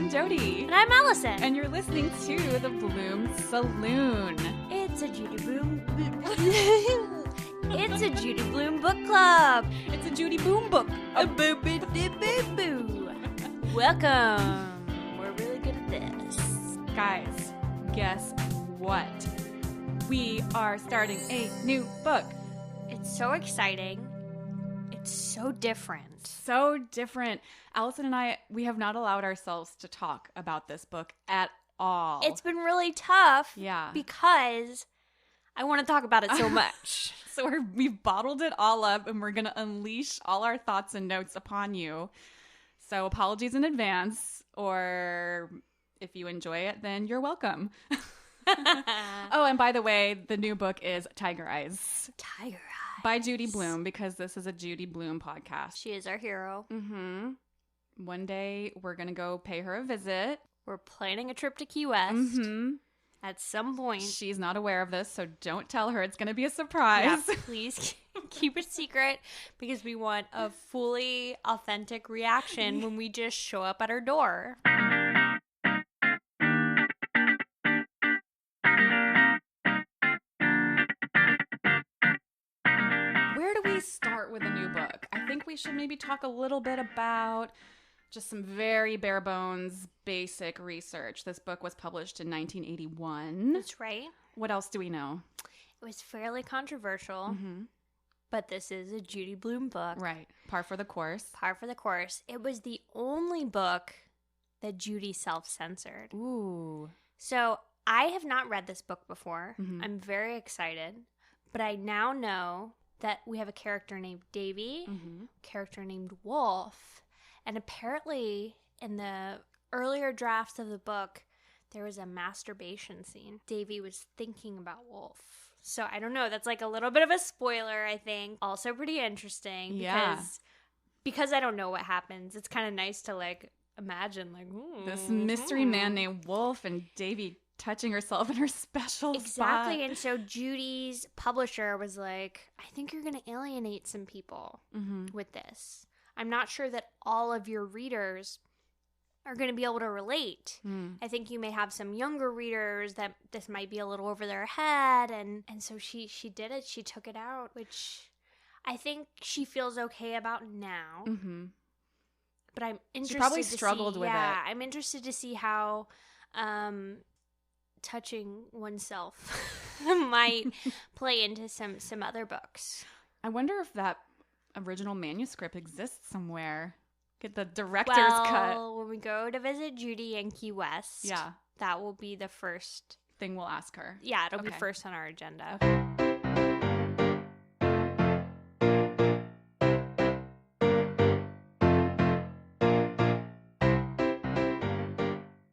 I'm Jody. And I'm Alison. And you're listening to The Blume Saloon. It's a Judy Blume... It's a Judy Blume book club. It's a Judy Blume book. Boo-boo-doo-boo-boo. Welcome. We're really good at this. Guys, guess what? We are starting a new book. It's so exciting. It's so different. So different. Allison and I, we have not allowed ourselves to talk about this book at all. It's been really tough. Yeah. Because I want to talk about it so much. So we've bottled it all up and we're going to unleash all our thoughts and notes upon you. So apologies in advance, or if you enjoy it, then you're welcome. Oh, and by the way, the new book is Tiger Eyes. Tiger Eyes. By Judy Blume, because this is a Judy Blume podcast. She is our hero. Mm-hmm. One day, we're going to go pay her a visit. We're planning a trip to Key West. Mm-hmm. At some point. She's not aware of this, so don't tell her. It's going to be a surprise. Yeah, please keep it secret, because we want a fully authentic reaction when we just show up at her door. Where do we start with a new book? I think we should maybe talk a little bit about just some very bare bones, basic research. This book was published in 1981. That's right. What else do we know? It was fairly controversial, but this is a Judy Blume book. Right. Par for the course. Par for the course. It was the only book that Judy self-censored. Ooh. So I have not read this book before. I'm very excited, but I now know that we have a character named Davy, character named Wolf, and apparently in the earlier drafts of the book, there was a masturbation scene. Davy was thinking about Wolf. So I don't know. That's like a little bit of a spoiler, I think. Also pretty interesting. Yeah. Because I don't know what happens. It's kind of nice to like imagine like, this mystery man named Wolf and Davy touching herself in her special exactly spot. And so Judy's publisher was like, I think you're going to alienate some people with this. I'm not sure that all of your readers are going to be able to relate. I think you may have some younger readers that this might be a little over their head, and so she did it. She took it out, which I think she feels okay about now. But I'm interested. She probably struggled with it. Yeah, I'm interested to see how touching oneself might play into some other books. I wonder if that original manuscript exists somewhere. Get the director's cut. Well, when we go to visit Judy in Key West, that will be the first thing we'll ask her. Yeah, it'll be first on our agenda. Okay.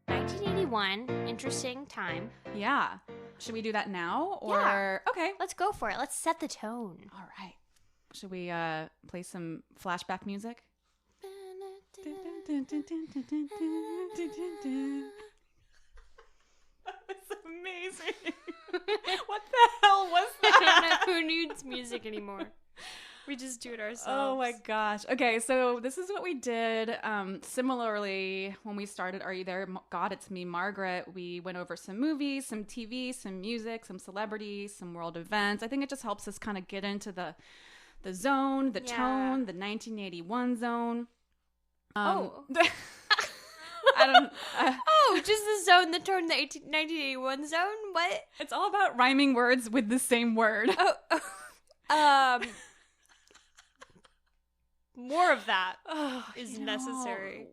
1981, interesting time. Yeah. Should we do that now? Or yeah. Okay. Let's go for it. Let's set the tone. All right. Should we play some flashback music? That was amazing. What the hell was that? I don't know who needs music anymore. We just do it ourselves. Oh my gosh. Okay, so this is what we did. Similarly, when we started Are You There? God, It's Me, Margaret, we went over some movies, some TV, some music, some celebrities, some world events. I think it just helps us kind of get into the zone, the tone, the 1981 zone. I don't. Just the zone, the tone, the 1981 zone. What? It's all about rhyming words with the same word. More of that is necessary.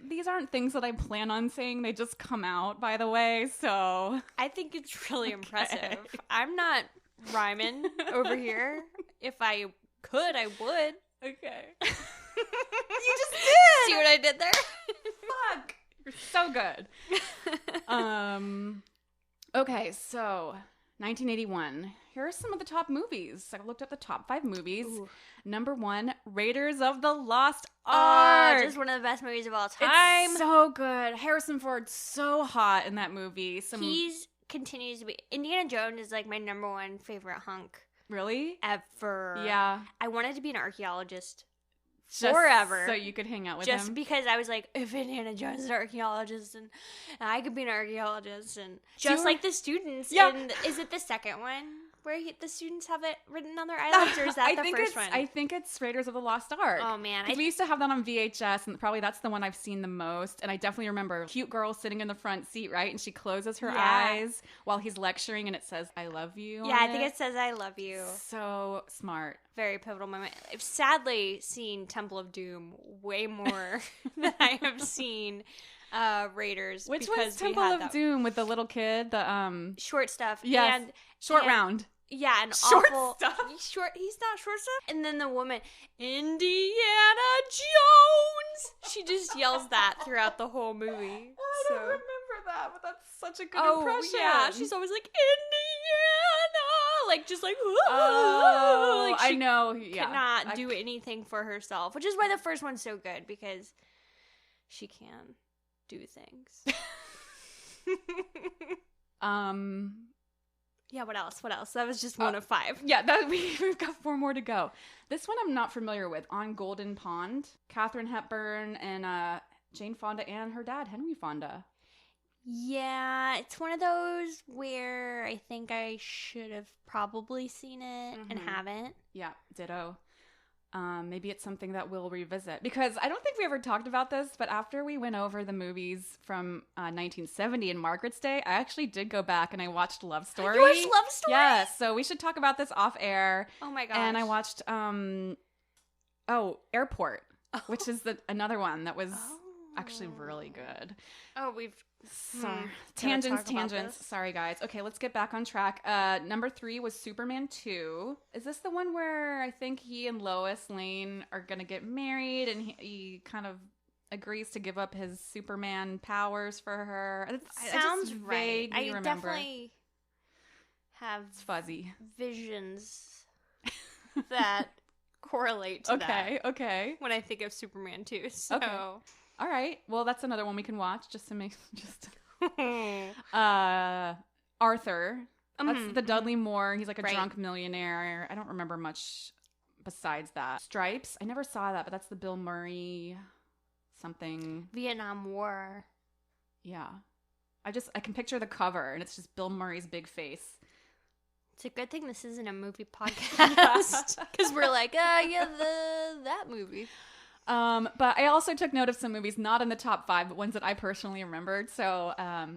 These aren't things that I plan on saying. They just come out, by the way. So I think it's really impressive. I'm not rhyming over here. If I could, I would. Okay. You just did. See what I did there? Fuck. You're so good. Okay, so 1981. Here are some of the top movies. I looked up the top 5 movies. Ooh. Number 1, Raiders of the Lost Ark. Just one of the best movies of all time. It's so good. Harrison Ford's so hot in that movie. He's continues to be. Indiana Jones is like my number 1 favorite hunk. Really? Ever. Yeah. I wanted to be an archaeologist forever. So you could hang out with him? Just because I was like, if Indiana Jones is an archaeologist and I could be an archaeologist, and just like the students in, is it the second one? Where the students have it written on their eyelids, or is that the first one? I think it's Raiders of the Lost Ark. Oh, man. We used to have that on VHS, and probably that's the one I've seen the most. And I definitely remember a cute girl sitting in the front seat, right? And she closes her eyes while he's lecturing, and it says, I love you. Yeah, I think it says, I love you. So smart. Very pivotal moment. I've sadly seen Temple of Doom way more than I have seen Raiders. Which one's Temple of Doom with the little kid? The short stuff. Yes. And short round. Yeah, and short awful stuff. He's not short stuff. And then the woman, Indiana Jones. She just yells that throughout the whole movie. I don't remember that, but that's such a good impression. Yeah, she's always like Indiana, like just like. Oh, like I know. Yeah, could not do anything for herself, which is why the first one's so good, because she can do things. Yeah, what else? That was just one of 5. Yeah, we've got 4 more to go. This one I'm not familiar with. On Golden Pond, Katharine Hepburn and Jane Fonda and her dad, Henry Fonda. Yeah, it's one of those where I think I should have probably seen it and haven't. Yeah, ditto. Maybe it's something that we'll revisit, because I don't think we ever talked about this, but after we went over the movies from 1970 and Margaret's Day, I actually did go back and I watched Love Story. You watched Love Story? Yes, so we should talk about this off air. Oh my gosh. And I watched Airport, which is another one that was actually really good. Oh, we've... Tangents. Sorry, guys. Okay, let's get back on track. Number 3 was Superman 2. Is this the one where I think he and Lois Lane are going to get married and he kind of agrees to give up his Superman powers for her? Sounds right. I remember. Definitely have it's fuzzy visions that correlate to that. Okay. When I think of Superman 2. So... Okay. All right. Well, that's another one we can watch just to make Arthur. That's the Dudley Moore. He's like a drunk millionaire. I don't remember much besides that. Stripes. I never saw that, but that's the Bill Murray something. Vietnam War. Yeah. I can picture the cover and it's just Bill Murray's big face. It's a good thing this isn't a movie podcast, because we're like, that movie. But I also took note of some movies not in the top 5, but ones that I personally remembered. So,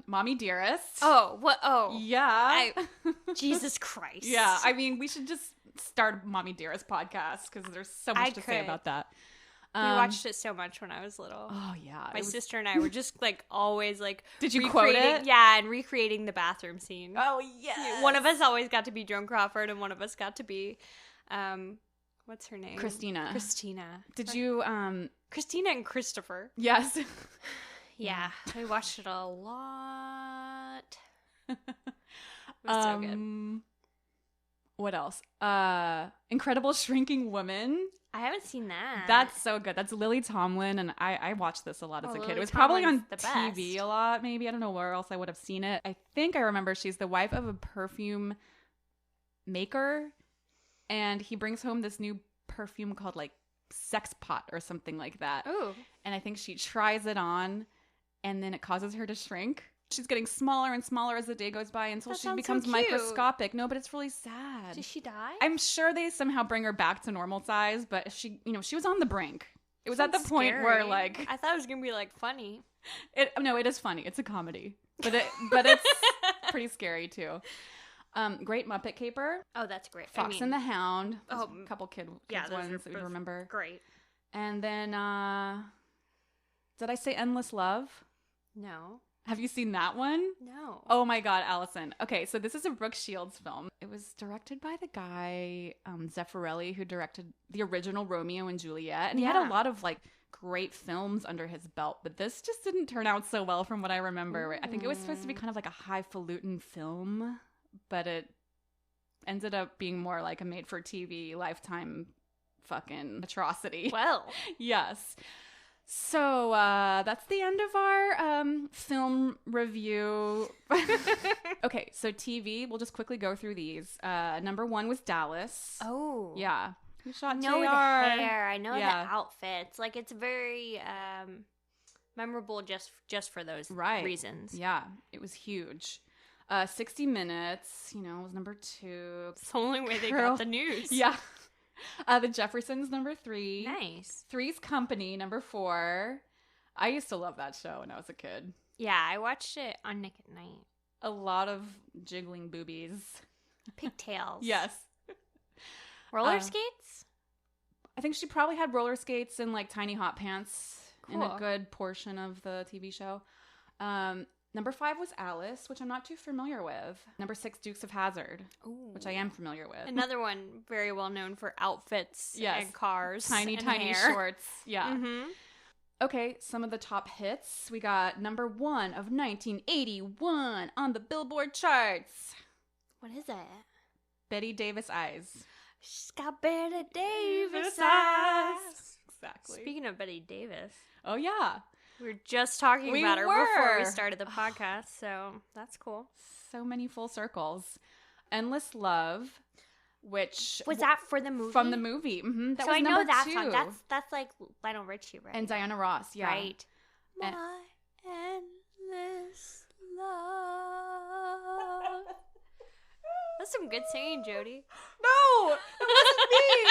Mommy Dearest. Oh, what? Oh, yeah. Jesus Christ. Yeah, I mean, we should just start a Mommy Dearest podcast because there's so much to say about that. We watched it so much when I was little. Oh yeah, my sister and I were just like always like. Did you quote it? Yeah, and recreating the bathroom scene. Oh yeah. One of us always got to be Joan Crawford, and one of us got to be. What's her name? Christina. Did you Christina and Christopher. Yes. Yeah. We watched it a lot. It was so good. What else? Incredible Shrinking Woman. I haven't seen that. That's so good. That's Lily Tomlin, and I watched this a lot as a kid. It was probably on TV a lot, maybe. I don't know where else I would have seen it. I think I remember she's the wife of a perfume maker, and he brings home this new perfume called like Sex Pot or something like that. Ooh. And I think she tries it on, and then it causes her to shrink. She's getting smaller and smaller as the day goes by until she becomes microscopic. No, but it's really sad. Did she die? I'm sure they somehow bring her back to normal size, but she was on the brink. It was at the point where like I thought it was gonna be like funny. No, it is funny. It's a comedy, but it's pretty scary too. Great Muppet Caper. Oh, that's great. Fox and the Hound. Oh, a couple kids ones that you remember. Great. And then, did I say Endless Love? No. Have you seen that one? No. Oh my God, Allison. Okay, so this is a Brooke Shields film. It was directed by the guy, Zeffirelli, who directed the original Romeo and Juliet. And he had a lot of like great films under his belt, but this just didn't turn out so well from what I remember. Ooh. I think it was supposed to be kind of like a highfalutin film, but it ended up being more like a made-for-TV Lifetime fucking atrocity. Well. Yes. So that's the end of our film review. Okay, so TV, we'll just quickly go through these. Number 1 was Dallas. Oh. Yeah. Who shot know JR? the hair. I know the outfits. Like, it's very memorable just for those reasons. Yeah, it was huge. 60 Minutes, was number 2. It's the only way they got the news. Yeah. The Jeffersons, number 3. Nice. Three's Company, number 4. I used to love that show when I was a kid. Yeah, I watched it on Nick at Night. A lot of jiggling boobies. Pigtails. Yes. Roller skates? I think she probably had roller skates and like tiny hot pants in Cool. a good portion of the TV show. Number 5 was Alice, which I'm not too familiar with. Number 6, Dukes of Hazzard, which I am familiar with. Another one very well known for outfits and cars. Tiny hair. shorts. Yeah. Mm-hmm. Okay, some of the top hits. We got number 1 of 1981 on the Billboard charts. What is it? Betty Davis Eyes. She's got Betty Davis eyes. Exactly. Speaking of Betty Davis. Oh, yeah. We were just talking about her before we started the podcast, so that's cool. So many full circles. Endless Love, which... Was that for the movie? From the movie. Mm-hmm. That so was I know that 2. song. That's like Lionel Richie, right? And Diana Ross, yeah. Right. My endless love. That's some good singing, Jody. No!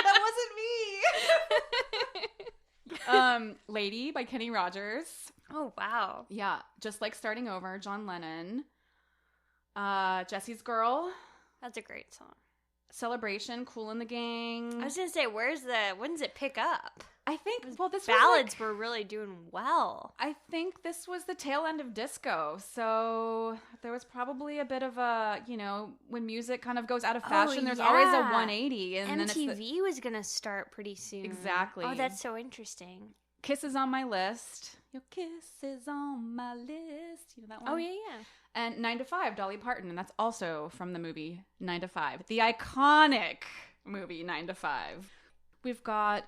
That wasn't me! Lady by Kenny Rogers. Oh, wow. Yeah. Just Like Starting Over, John Lennon. Jesse's Girl. That's a great song. Celebration, Kool and the Gang. I was going to say, when does it pick up? I think, this ballads were really doing well. I think this was the tail end of disco. So there was probably a bit of a, when music kind of goes out of fashion, there's always a 180. And MTV was going to start pretty soon. Exactly. Oh, that's so interesting. Kisses on My List. Your kiss is on my list. You know that one? Oh, yeah. And 9 to 5, Dolly Parton. And that's also from the movie 9 to 5. The iconic movie 9 to 5. We've got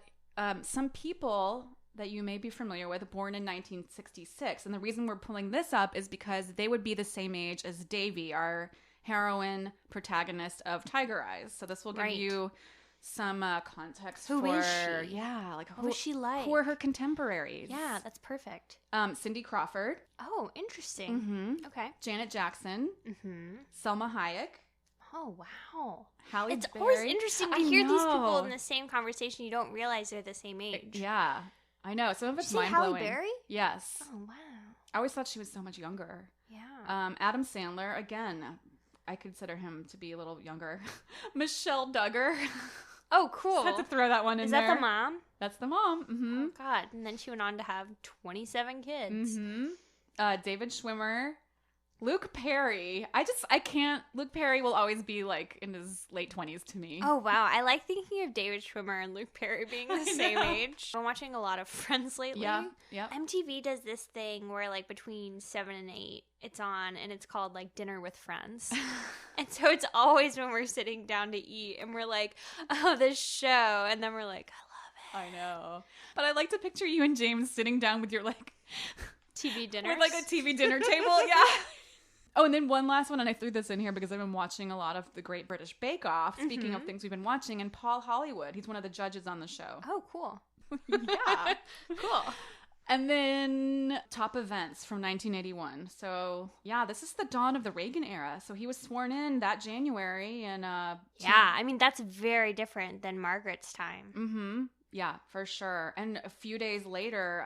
some people that you may be familiar with born in 1966. And the reason we're pulling this up is because they would be the same age as Davy, our heroine protagonist of Tiger Eyes. So this will give you some context Who for... is she? Yeah. Like what was she like? Who are her contemporays? Yeah, that's perfect. Cindy Crawford. Oh, interesting. Mm-hmm. Okay. Janet Jackson. Mm-hmm. Selma Hayek. Oh, wow. Halle It's Berry. always interesting to hear these people in the same conversation. You don't realize they're the same age. Yeah. I know. Some of it's Did you say mind-blowing. Halle Berry? Yes. Oh, wow. I always thought she was so much younger. Yeah. Adam Sandler, again, I consider him to be a little younger. Michelle Duggar. Oh, cool. Just had to throw that one in there. Is that the mom? That's the mom. Mm-hmm. Oh, God. And then she went on to have 27 kids. Mm-hmm. David Schwimmer. Luke Perry. I can't. Luke Perry will always be like in his late 20s to me. Oh, wow. I like thinking of David Schwimmer and Luke Perry being the same age. I'm watching a lot of Friends lately. Yeah. MTV does this thing where like between 7 and 8 it's on and it's called like Dinner with Friends. And so it's always when we're sitting down to eat and we're like, oh, this show. And then we're like, I love it. I know. But I like to picture you and James sitting down with your like TV dinner. With like a TV dinner table. Yeah. Oh, and then one last one, and I threw this in here because I've been watching a lot of the Great British Bake Off, speaking of things we've been watching, and Paul Hollywood, he's one of the judges on the show. Oh, cool. Yeah. Cool. And then top events from 1981. So, yeah, this is the dawn of the Reagan era. So he was sworn in that January. And yeah, I mean, that's very different than Margaret's time. Mm-hmm. Yeah, for sure. And a few days later,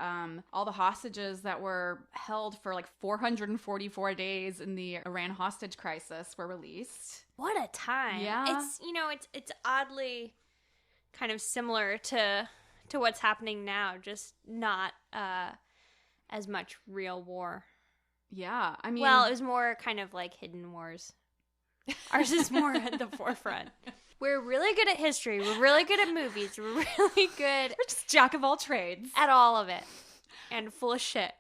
all the hostages that were held for like 444 days in the Iran hostage crisis were released. What a time. Yeah. It's oddly kind of similar to what's happening now, just not as much real war. Yeah, I mean... Well, it was more kind of like hidden wars. Ours is more at the forefront. We're really good at history. We're really good at movies. We're really good... We're just jack of all trades. At all of it. And full of shit.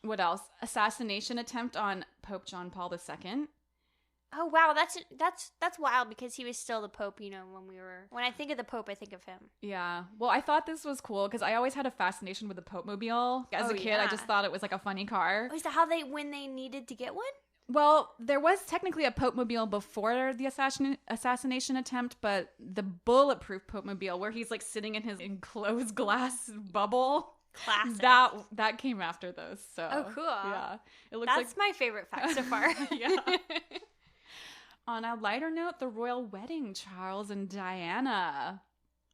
What else? Assassination attempt on Pope John Paul II. Oh, wow. That's wild because he was still the Pope, when I think of the Pope, I think of him. Yeah. Well, I thought this was cool because I always had a fascination with the Pope-mobile. As a kid, I just thought it was like a funny car. Oh, is that how when they needed to get one? Well, there was technically a Pope-mobile before the assassination attempt, but the bulletproof Pope-mobile, where he's like sitting in his enclosed glass bubble, Classic. that came after those. So Oh, cool. Yeah, it looks That's my favorite fact so far. Yeah. On a lighter note, the royal wedding, Charles and Diana.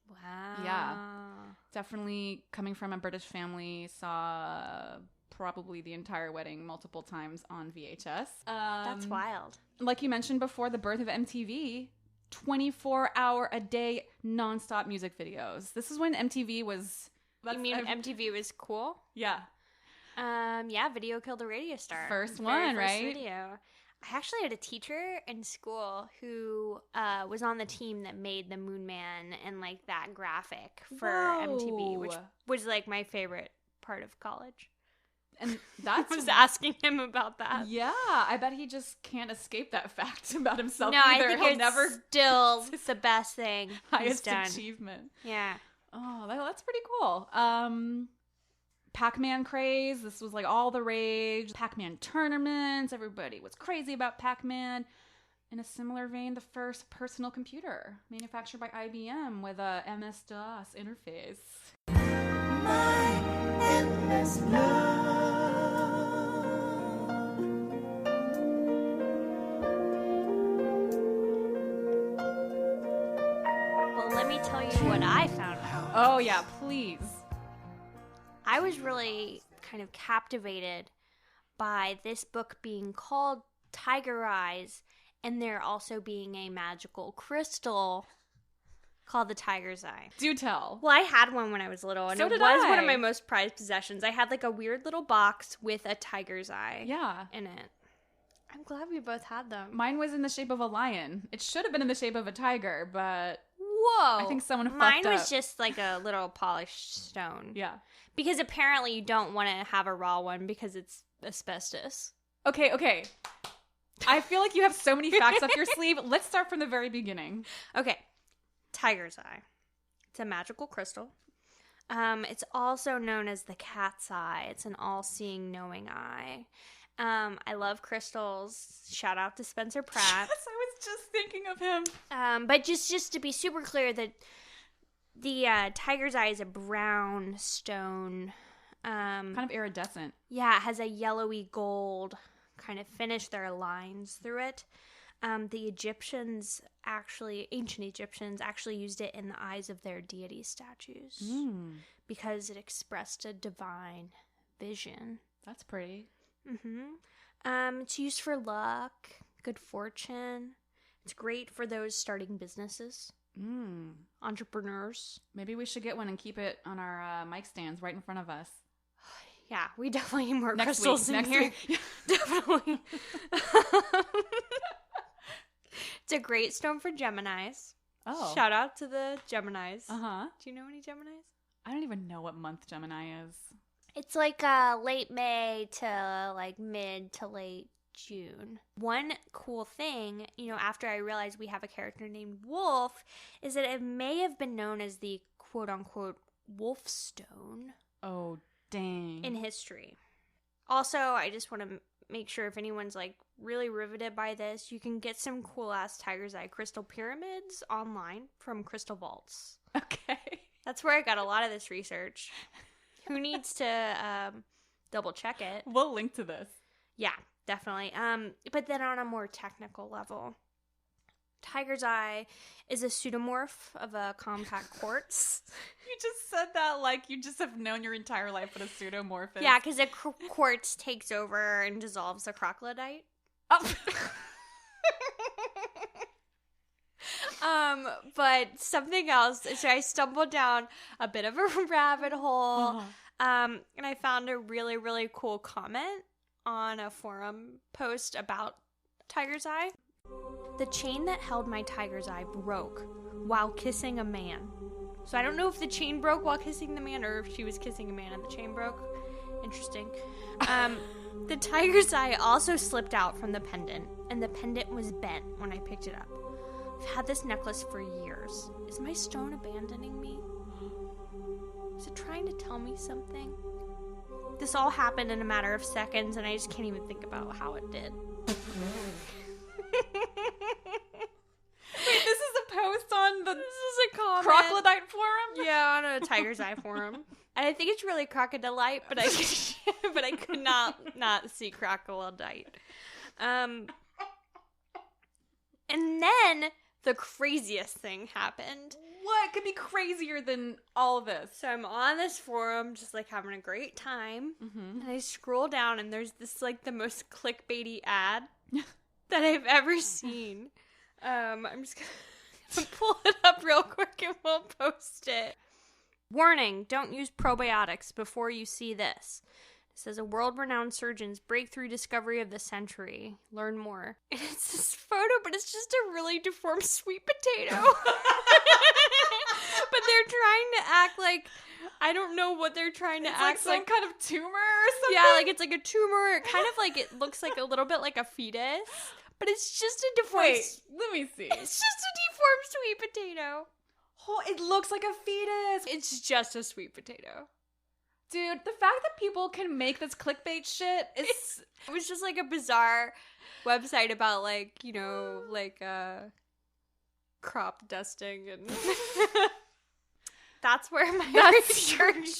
Wow. Yeah. Definitely coming from a British family, saw probably the entire wedding multiple times on VHS. That's wild. Like you mentioned before, the birth of MTV, 24-hour-a-day nonstop music videos. This is when MTV was... You mean MTV was cool? Yeah. Yeah, Video Killed the Radio Star. First Very one, first right? Video. I actually had a teacher in school who was on the team that made the Moon Man and like that graphic for MTV, which was like my favorite part of college. And that's I was asking him about that. Yeah, I bet he just can't escape that fact about himself No, either. I think He'll it's never still the best thing he's highest done. achievement. Yeah. Oh, that's pretty cool. Pac-Man craze. This was like all the rage. Pac-Man tournaments. Everybody was crazy about Pac-Man. In a similar vein, the first personal computer manufactured by IBM with a MS-DOS interface. My endless love. Well, let me tell you what I found out. Oh, yeah, please. I was really kind of captivated by this book being called Tiger Eyes, and there also being a magical crystal called the Tiger's Eye. Do tell. Well, I had one when I was little, and So it did was I. one of my most prized possessions. I had like a weird little box with a tiger's eye in it. I'm glad we both had them. Mine was in the shape of a lion. It should have been in the shape of a tiger, but Whoa. I think someone fucked Mine up. was just like a little polished stone. Yeah. Because apparently you don't want to have a raw one because it's asbestos. Okay. I feel like you have so many facts up your sleeve. Let's start from the very beginning. Okay. Tiger's Eye. It's a magical crystal. It's also known as the cat's eye. It's an all-seeing, knowing eye. I love crystals. Shout out to Spencer Pratt. Yes, I was just thinking of him. But just to be super clear, that the tiger's eye is a brown stone. Kind of iridescent. Yeah, it has a yellowy gold kind of finish. There are lines through it. The ancient Egyptians actually used it in the eyes of their deity statues because it expressed a divine vision. That's pretty. It's used for luck, good fortune. It's great for those starting businesses, entrepreneurs. Maybe we should get one and keep it on our mic stands right in front of us. Yeah, we definitely need more Next crystals week. in here. Definitely. It's a great stone for Geminis. Oh. Shout out to the Geminis. Uh-huh. Do you know any Geminis? I don't even know what month Gemini is. It's like late May to like mid to late June. One cool thing, after I realized we have a character named Wolf, is that it may have been known as the quote-unquote Wolf Stone. Oh, dang. In history. Also, I just want to make sure if anyone's like really riveted by this, you can get some cool ass tiger's eye crystal pyramids online from Crystal Vaults. Okay. That's where I got a lot of this research. Who needs to double check it? We'll link to this. Yeah, definitely. But then on a more technical level, tiger's eye is a pseudomorph of a compact quartz. You just said that like you just have known your entire life what a pseudomorph is. Yeah, because a quartz takes over and dissolves the crocodite. Oh. But something else. So I stumbled down a bit of a rabbit hole, and I found a really, really cool comment on a forum post about tiger's eye. The chain that held my tiger's eye broke while kissing a man. So I don't know if the chain broke while kissing the man or if she was kissing a man and the chain broke. Interesting. The tiger's eye also slipped out from the pendant, and the pendant was bent when I picked it up. I've had this necklace for years. Is my stone abandoning me? Is it trying to tell me something? This all happened in a matter of seconds, and I just can't even think about how it did. Wait, this is a post on the This is a comment. Crocodile forum? Yeah, on a Tiger's Eye forum. And I think it's really crocodilite, but I could not see crocodilite. And then the craziest thing happened. What could be crazier than all of this? So I'm on this forum, just like having a great time, and I scroll down, and there's this like the most clickbaity ad that I've ever seen. I'm just gonna pull it up real quick and we'll post it. Warning, don't use probiotics before you see this. It says a world-renowned surgeon's breakthrough discovery of the century. Learn more. And it's this photo, but it's just a really deformed sweet potato. But they're trying to act like, I don't know what they're trying to act some kind of tumor or something? Yeah, like it's like a tumor. Kind of like it looks like a little bit like a fetus. But it's just a deformed... Wait, let me see. It's just a deformed sweet potato. Oh, it looks like a fetus. It's just a sweet potato. Dude, the fact that people can make this clickbait shit is... It was just like a bizarre website about like, you know, like crop dusting and... That's where my research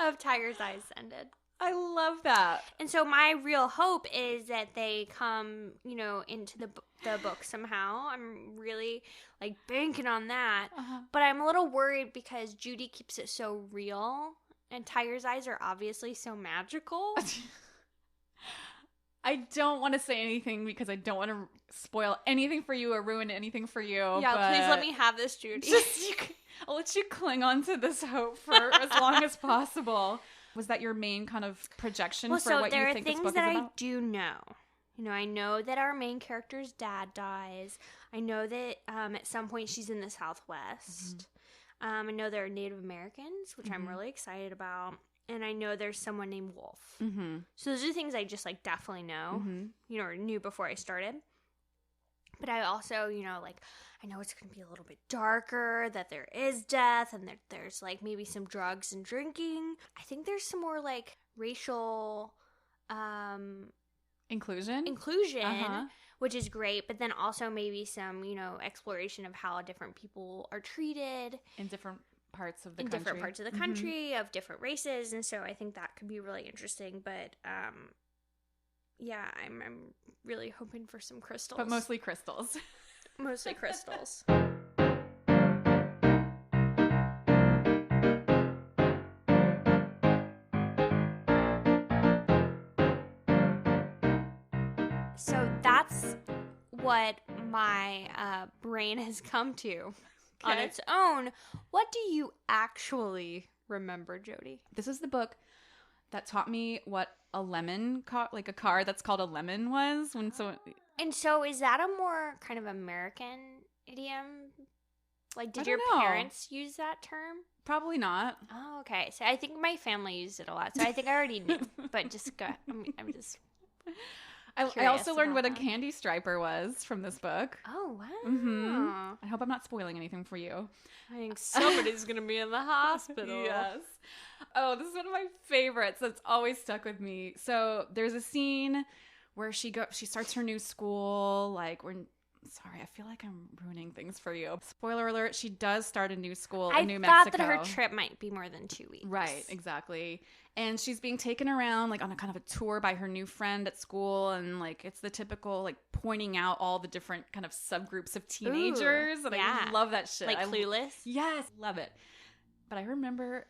of Tiger's Eyes ended. I love that. And so my real hope is that they come, you know, into the book somehow. I'm really, like, banking on that. But I'm a little worried because Judy keeps it so real, and Tiger's Eyes are obviously so magical. I don't want to say anything because I don't want to spoil anything for you or ruin anything for you. Yeah, please let me have this, Judy. I'll let you cling on to this hope for as long as possible. Was that your main kind of projection for what you think this book is about? Well, so there are things that I do know. You know, I know that our main character's dad dies. I know that at some point she's in the Southwest. I know there are Native Americans, which I'm really excited about. And I know there's someone named Wolf. So those are things I just, like, definitely know. You know, or knew before I started. But I also, you know, like... I know it's going to be a little bit darker, that there is death, and that there's, like, maybe some drugs and drinking. I think there's some more, like, racial... Inclusion, which is great, but then also maybe some, you know, exploration of how different people are treated. In different parts of the country. Different parts of the country, of different races, and so I think that could be really interesting, but, yeah, I'm really hoping for some crystals. But mostly crystals. Mostly crystals. So that's what my brain has come to on its own. What do you actually remember, Jody? This is the book that taught me what a lemon, like a car that's called a lemon was. And so is that a more kind of American idiom? Like, did your parents use that term? Probably not. Oh, okay. So I think my family used it a lot. So I think I already knew. But just go. I'm just. I also learned what a candy striper was from this book. Oh, wow. I hope I'm not spoiling anything for you. I think somebody's going to be in the hospital. Yes. Oh, this is one of my favorites that's always stuck with me. So there's a scene where she starts her new school. Like, sorry, I feel like I'm ruining things for you. Spoiler alert, she does start a new school in New Mexico. I thought that her trip might be more than 2 weeks. Right, exactly. And she's being taken around, like, on a kind of a tour by her new friend at school. And, like, it's the typical, like, pointing out all the different kind of subgroups of teenagers. And I love that shit. Like Clueless? Yes, love it. But I remember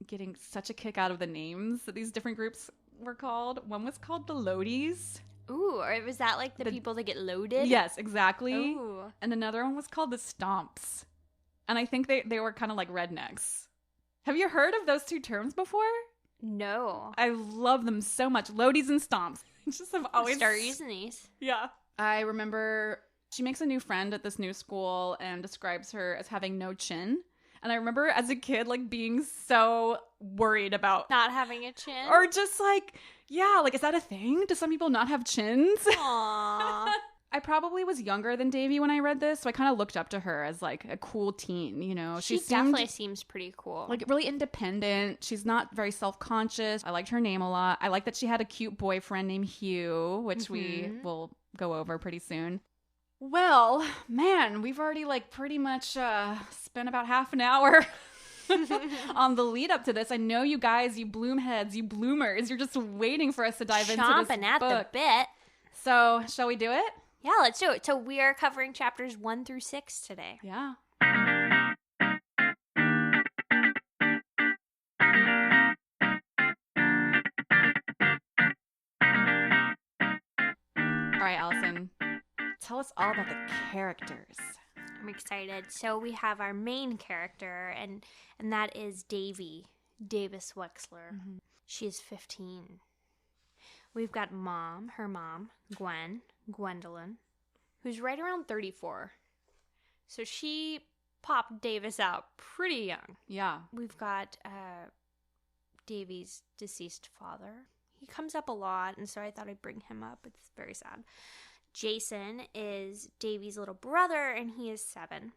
getting such a kick out of the names that these different groups were called. One was called the Loadies. Ooh, or was that like the people that get loaded? Yes, exactly. Ooh. And another one was called the Stomps. And I think they were kind of like rednecks. Have you heard of those two terms before? No. I love them so much. Loadies and Stomps. Just have always start using these. Yeah. I remember she makes a new friend at this new school and describes her as having no chin. And I remember as a kid, like, being so worried about not having a chin. Or just like, yeah, like, is that a thing? Do some people not have chins? Aww. I probably was younger than Davy when I read this, so I kind of looked up to her as like a cool teen, you know. She definitely seems pretty cool. Like really independent. She's not very self-conscious. I liked her name a lot. I like that she had a cute boyfriend named Hugh, which we will go over pretty soon. Well, man, we've already like pretty much spent about half an hour on the lead up to this. I know you guys, you Bloomheads, you Bloomers, you're just waiting for us to dive into this chomping at the bit. So, shall we do it? Yeah, let's do it. So we are covering chapters 1 through 6 today. Yeah. All right, Allison, tell us all about the characters. I'm excited. So we have our main character, and that is Davy, Davis Wexler. Mm-hmm. She is 15. We've got her mom, Gwendolyn, who's right around 34. So she popped Davis out pretty young. Yeah. We've got Davy's deceased father. He comes up a lot, and so I thought I'd bring him up. It's very sad. Jason is Davy's little brother, and he is 7.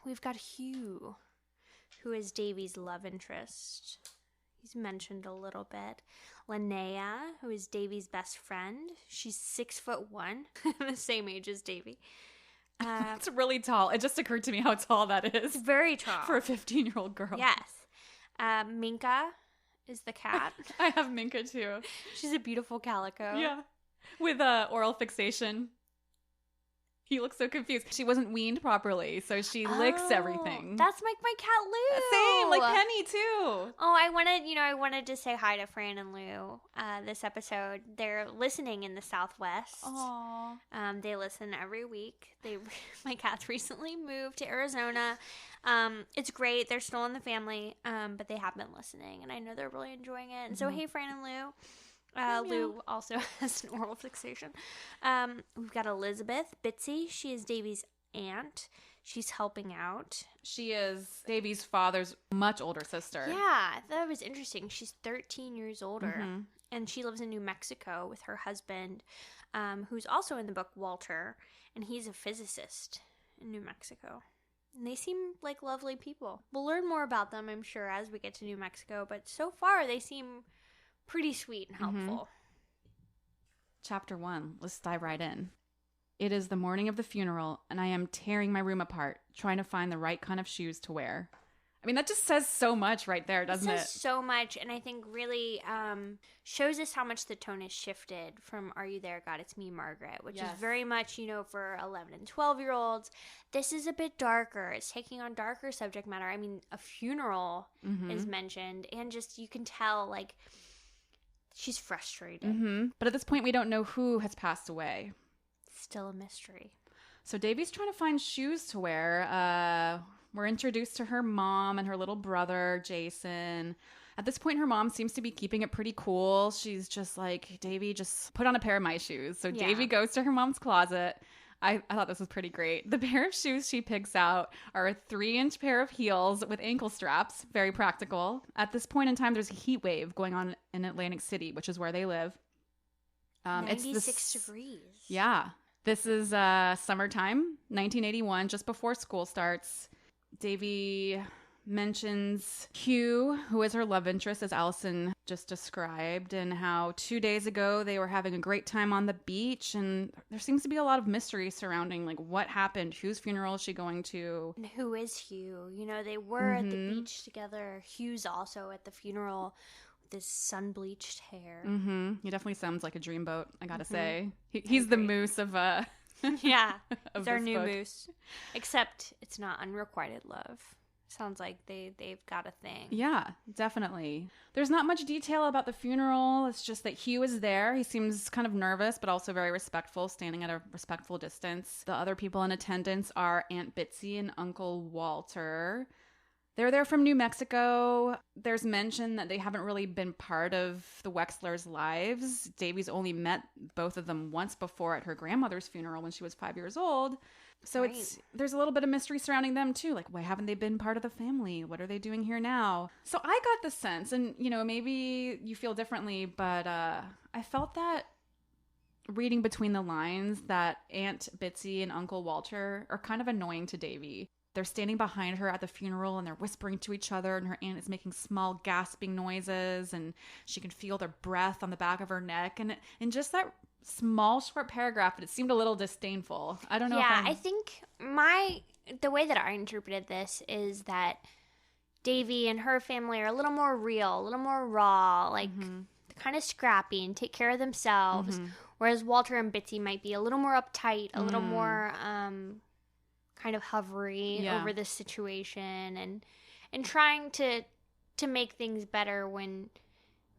We've got Hugh, who is Davy's love interest. He's mentioned a little bit. Linnea, who is Davy's best friend. She's 6'1", the same age as Davy. It's really tall. It just occurred to me how tall that is. It's very tall. For a 15-year-old girl. Yes. Minka is the cat. I have Minka too. She's a beautiful calico. Yeah. With oral fixation. He looks so confused. She wasn't weaned properly, so she licks everything. That's like my cat Lou. Same, like Penny too. Oh, I wanted to say hi to Fran and Lou this episode. They're listening in the Southwest. Aww. They listen every week. My cats recently moved to Arizona. It's great. They're still in the family, but they have been listening, and I know they're really enjoying it. And so, hey, Fran and Lou. Lou also has an oral fixation. We've got Elizabeth Bitsy. She is Davy's aunt. She's helping out. She is Davy's father's much older sister. Yeah, that was interesting. She's 13 years older, and she lives in New Mexico with her husband, who's also in the book, Walter, and he's a physicist in New Mexico. And they seem like lovely people. We'll learn more about them, I'm sure, as we get to New Mexico, but so far they seem pretty sweet and helpful. Chapter 1. Let's dive right in. It is the morning of the funeral, and I am tearing my room apart, trying to find the right kind of shoes to wear. I mean, that just says so much right there, doesn't it? It says so much, and I think really shows us how much the tone has shifted from Are You There, God? It's Me, Margaret, which is very much, for 11 and 12-year-olds. This is a bit darker. It's taking on darker subject matter. I mean, a funeral is mentioned, and just you can tell, like, she's frustrated. But at this point, we don't know who has passed away. Still a mystery. So Davy's trying to find shoes to wear. We're introduced to her mom and her little brother, Jason. At this point, her mom seems to be keeping it pretty cool. She's just like, Davy, just put on a pair of my shoes. So Davy goes to her mom's closet. I thought this was pretty great. The pair of shoes she picks out are a 3-inch pair of heels with ankle straps. Very practical. At this point in time, there's a heat wave going on in Atlantic City, which is where they live. 96 degrees. Yeah. This is summertime, 1981, just before school starts. Davy mentions Hugh, who is her love interest, as Alison just described, and how 2 days ago they were having a great time on the beach, and there seems to be a lot of mystery surrounding, like, what happened, whose funeral is she going to? And who is Hugh? They were at the beach together. Hugh's also at the funeral with his sun-bleached hair. He definitely sounds like a dreamboat, I gotta say. He's the moose of yeah, of it's our new book. moose. Except it's not unrequited love. Sounds like they've got a thing. Yeah, definitely. There's not much detail about the funeral. It's just that Hugh is there. He seems kind of nervous, but also very respectful, standing at a respectful distance. The other people in attendance are Aunt Bitsy and Uncle Walter. They're there from New Mexico. There's mention that they haven't really been part of the Wexlers' lives. Davy's only met both of them once before at her grandmother's funeral when she was 5 years old. So there's a little bit of mystery surrounding them too. Like, why haven't they been part of the family? What are they doing here now? So I got the sense, and maybe you feel differently, but I felt that reading between the lines that Aunt Bitsy and Uncle Walter are kind of annoying to Davy. They're standing behind her at the funeral and they're whispering to each other, and her aunt is making small gasping noises and she can feel their breath on the back of her neck. And in just that small, short paragraph, it seemed a little disdainful. I don't know. Yeah, I think the way that I interpreted this is that Davy and her family are a little more real, a little more raw, like kind of scrappy and take care of themselves. Whereas Walter and Bitsy might be a little more uptight, a little more kind of hovery over the situation and trying to make things better when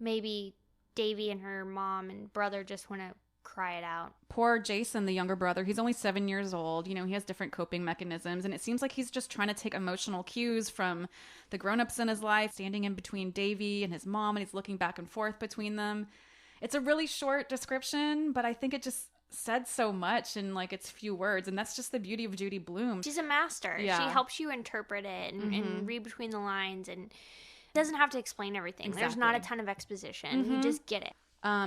maybe Davy and her mom and brother just want to cry it out. Poor Jason, the younger brother, he's only 7 years old. You know, he has different coping mechanisms, and it seems like he's just trying to take emotional cues from the grown-ups in his life, standing in between Davy and his mom, and he's looking back and forth between them. It's a really short description, but I think it just said so much in like its few words, and that's just the beauty of Judy Blume. She's a master. She helps you interpret it and read between the lines, and doesn't have to explain everything. Exactly. There's not a ton of exposition. You just get it.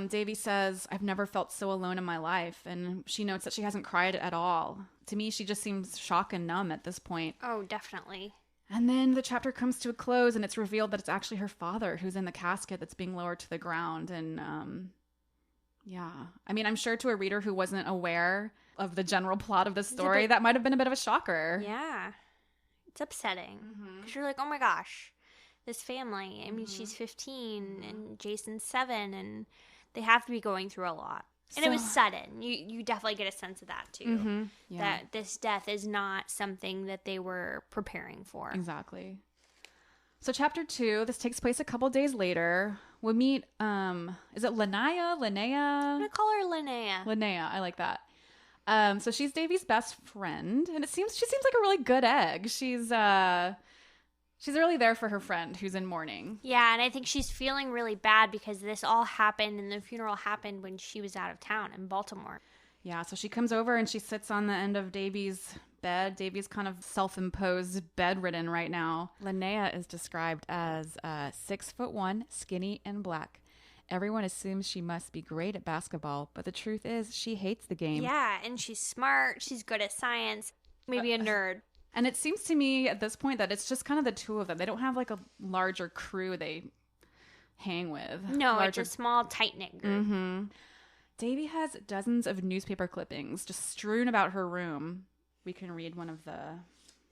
Davy says, "I've never felt so alone in my life," and she notes that she hasn't cried at all. To me, she just seems shocked and numb at this point. Oh, definitely. And then the chapter comes to a close, and it's revealed that it's actually her father who's in the casket that's being lowered to the ground. And I mean, I'm sure to a reader who wasn't aware of the general plot of the story, that might have been a bit of a shocker. Yeah. It's upsetting. Because you're like, oh my gosh, this family. I mean, she's 15 and Jason's 7, and they have to be going through a lot. And it was sudden. You definitely get a sense of that, too. That this death is not something that they were preparing for. Exactly. So chapter 2, this takes place a couple days later. We meet, is it Linnea? I'm going to call her Linnea. Linnea, I like that. So she's Davy's best friend, and she seems like a really good egg. She's really there for her friend who's in mourning. Yeah, and I think she's feeling really bad because this all happened, and the funeral happened when she was out of town in Baltimore. Yeah, so she comes over and she sits on the end of Davy's bed. Davy's kind of self-imposed bedridden right now. Linnea is described as 6'1", skinny, and black. Everyone assumes she must be great at basketball, but the truth is she hates the game. Yeah, and she's smart. She's good at science. Maybe a nerd. And it seems to me at this point that it's just kind of the two of them. They don't have like a larger crew they hang with. No, it's a small, tight-knit group. Davy has dozens of newspaper clippings just strewn about her room. We can read one of the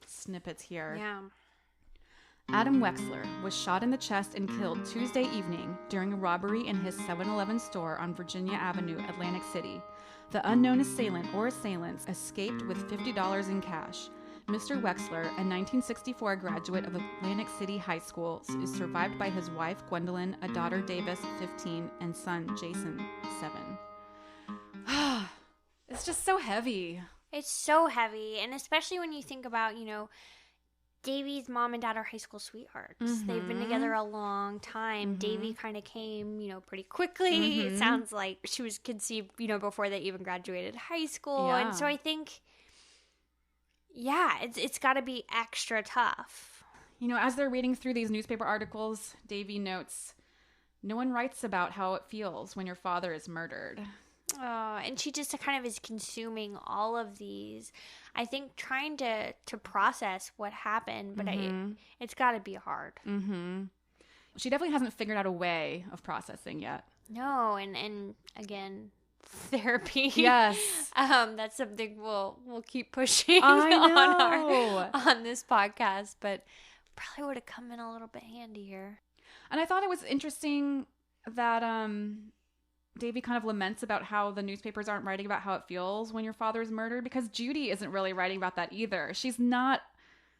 snippets here. Yeah. Adam Wexler was shot in the chest and killed Tuesday evening during a robbery in his 7-Eleven store on Virginia Avenue, Atlantic City. The unknown assailant or assailants escaped with $50 in cash. Mr. Wexler, a 1964 graduate of Atlantic City High School, is survived by his wife, Gwendolyn, a daughter, Davis, 15, and son, Jason, 7. It's just so heavy. It's so heavy, and especially when you think about, Davy's mom and dad are high school sweethearts. They've been together a long time. Davy kind of came, pretty quickly. It sounds like she was conceived, before they even graduated high school. Yeah. And so I think, it's got to be extra tough. As they're reading through these newspaper articles, Davy notes, "No one writes about how it feels when your father is murdered." And she just kind of is consuming all of these. I think trying to process what happened, but it's got to be hard. She definitely hasn't figured out a way of processing yet. No, and again, therapy. Yes. That's something we'll keep pushing on this podcast, but probably would have come in a little bit handier. And I thought it was interesting that Davy kind of laments about how the newspapers aren't writing about how it feels when your father is murdered, because Judy isn't really writing about that either. She's not,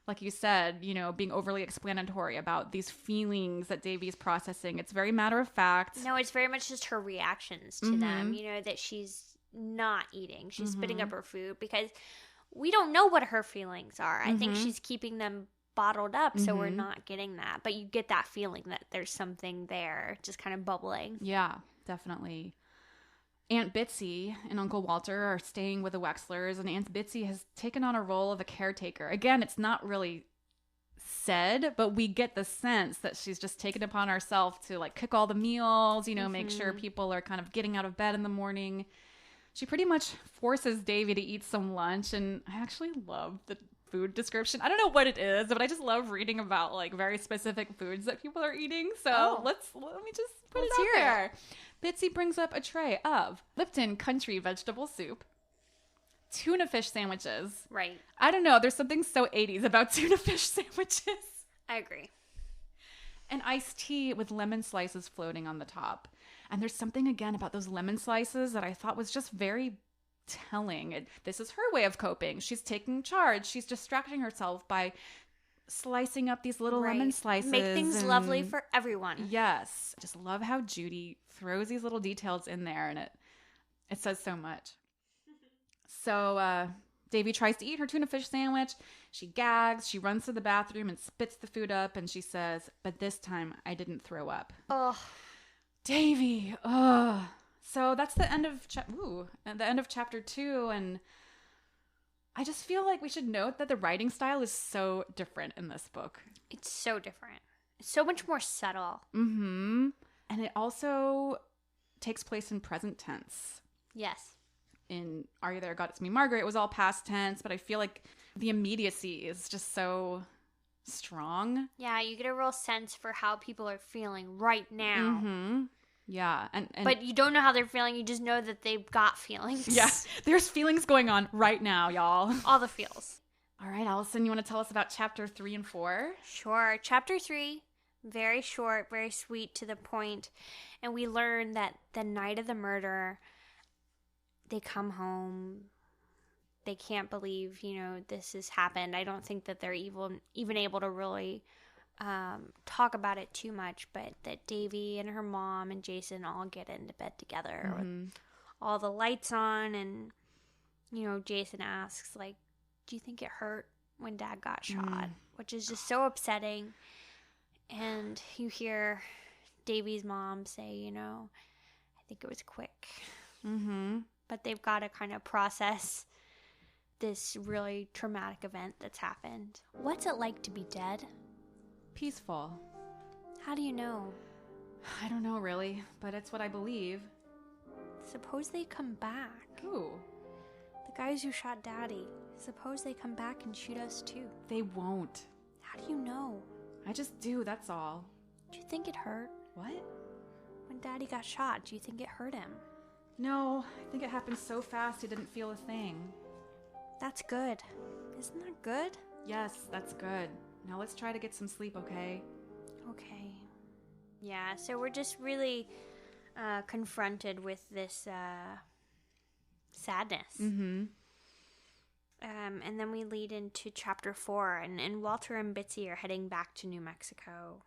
like you said, being overly explanatory about these feelings that Davy's processing. It's very matter of fact. No, it's very much just her reactions to them, that she's not eating. She's spitting up her food because we don't know what her feelings are. I think she's keeping them bottled up, so we're not getting that. But you get that feeling that there's something there just kind of bubbling. Yeah. Definitely. Aunt Bitsy and Uncle Walter are staying with the Wexlers, and Aunt Bitsy has taken on a role of a caretaker. Again, it's not really said, but we get the sense that she's just taken upon herself to cook all the meals, make sure people are kind of getting out of bed in the morning. She pretty much forces Davy to eat some lunch, and I actually love the food description. I don't know what it is, but I just love reading about like very specific foods that people are eating. So let me just put it out there. Bitsy brings up a tray of Lipton country vegetable soup, tuna fish sandwiches. Right. I don't know. There's something so 80s about tuna fish sandwiches. I agree. And iced tea with lemon slices floating on the top. And there's something again about those lemon slices that I thought was just very telling. This is her way of coping. She's taking charge. She's distracting herself by slicing up these little lemon slices. Make things lovely for everyone. Yes. Just love how Judy throws these little details in there, and it says so much. So Davy tries to eat her tuna fish sandwich. She gags. She runs to the bathroom and spits the food up, and she says, "But this time I didn't throw up." Oh, Davy. Oh. So that's the end of chapter 2, and I just feel like we should note that the writing style is so different in this book. It's so different. It's so much more subtle. Mm-hmm. And it also takes place in present tense. Yes. In Are You There, God, It's Me, Margaret, it was all past tense, but I feel like the immediacy is just so strong. Yeah, you get a real sense for how people are feeling right now. Mm-hmm. Yeah. And but you don't know how they're feeling. You just know that they've got feelings. Yeah. There's feelings going on right now, y'all. All the feels. All right, Alison, you want to tell us about chapter 3 and 4? Sure. Chapter 3, very short, very sweet, to the point. And we learn that the night of the murder, they come home. They can't believe, this has happened. I don't think that they're even able to really talk about it too much, but that Davy and her mom and Jason all get into bed together with all the lights on, and Jason asks, like, do you think it hurt when Dad got shot? Which is just so upsetting. And you hear Davy's mom say, I think it was quick. But they've got to kind of process this really traumatic event that's happened. What's it like to be dead? Peaceful. How do you know? I don't know, really, but it's what I believe. Suppose they come back. Who? The guys who shot Daddy. Suppose they come back and shoot us too. They won't. How do you know? I just do, that's all. Do you think it hurt? What? When Daddy got shot, do you think it hurt him? No, I think it happened so fast he didn't feel a thing. That's good. Isn't that good? Yes, that's good. Now let's try to get some sleep, okay? Okay. Yeah, so we're just really confronted with this sadness. And then we lead into chapter 4, and Walter and Bitsy are heading back to New Mexico.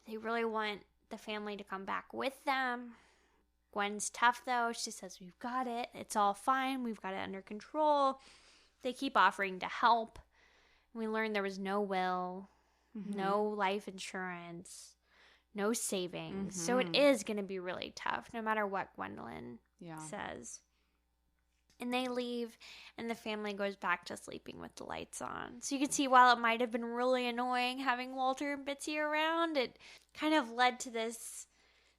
They really want the family to come back with them. Gwen's tough, though. She says, we've got it. It's all fine. We've got it under control. They keep offering to help. We learned there was no will, no life insurance, no savings. So it is going to be really tough, no matter what Gwendolyn says. And they leave, and the family goes back to sleeping with the lights on. So you can see, while it might have been really annoying having Walter and Bitsy around, it kind of led to this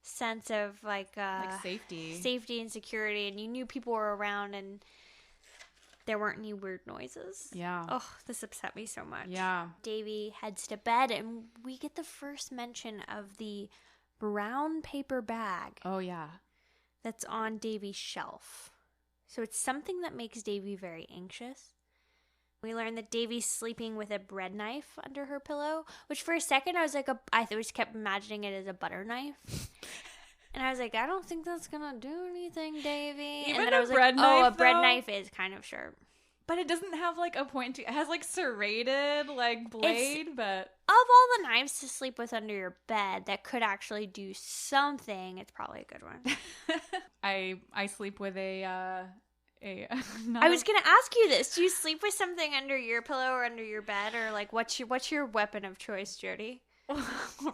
sense of like safety and security, and you knew people were around, and there weren't any weird noises. Yeah. Oh, this upset me so much. Yeah. Davy heads to bed, and we get the first mention of the brown paper bag. Oh, yeah. That's on Davy's shelf. So it's something that makes Davy very anxious. We learn that Davy's sleeping with a bread knife under her pillow, which for a second I was like, I always kept imagining it as a butter knife. And I was like, I don't think that's going to do anything, Davy. Even and then I was like, knife, a bread though? knife is kind of sharp. But it doesn't have like a point to it. Has like serrated like blade, but of all the knives to sleep with under your bed that could actually do something, it's probably a good one. I sleep with a I was gonna ask you this. Do you sleep with something under your pillow or under your bed, or like what's your weapon of choice, Jody?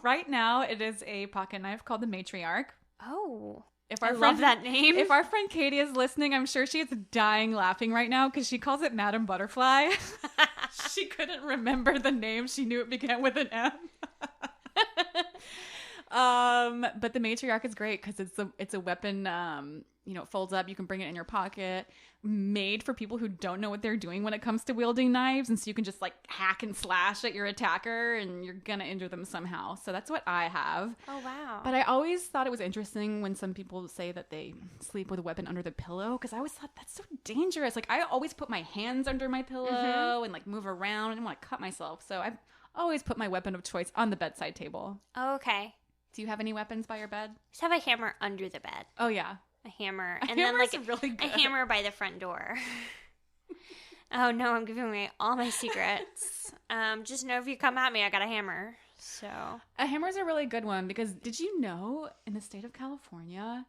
Right now it is a pocket knife called the Matriarch. Oh, I love that name. If our friend Katie is listening, I'm sure she is dying laughing right now because she calls it Madame Butterfly. She couldn't remember the name. She knew it began with an M. But the Matriarch is great because it's a weapon it folds up. You can bring it in your pocket. Made for people who don't know what they're doing when it comes to wielding knives. And so you can just like hack and slash at your attacker and you're going to injure them somehow. So that's what I have. Oh, wow. But I always thought it was interesting when some people say that they sleep with a weapon under the pillow, because I always thought that's so dangerous. Like, I always put my hands under my pillow and like move around. I don't want to cut myself. So I've always put my weapon of choice on the bedside table. Oh, okay. Do you have any weapons by your bed? Just have a hammer under the bed. Oh, yeah. A hammer. And then like really good. a hammer by the front door. Oh, no, I'm giving away all my secrets. Just know if you come at me, I got a hammer. So a hammer is a really good one, because did you know in the state of California,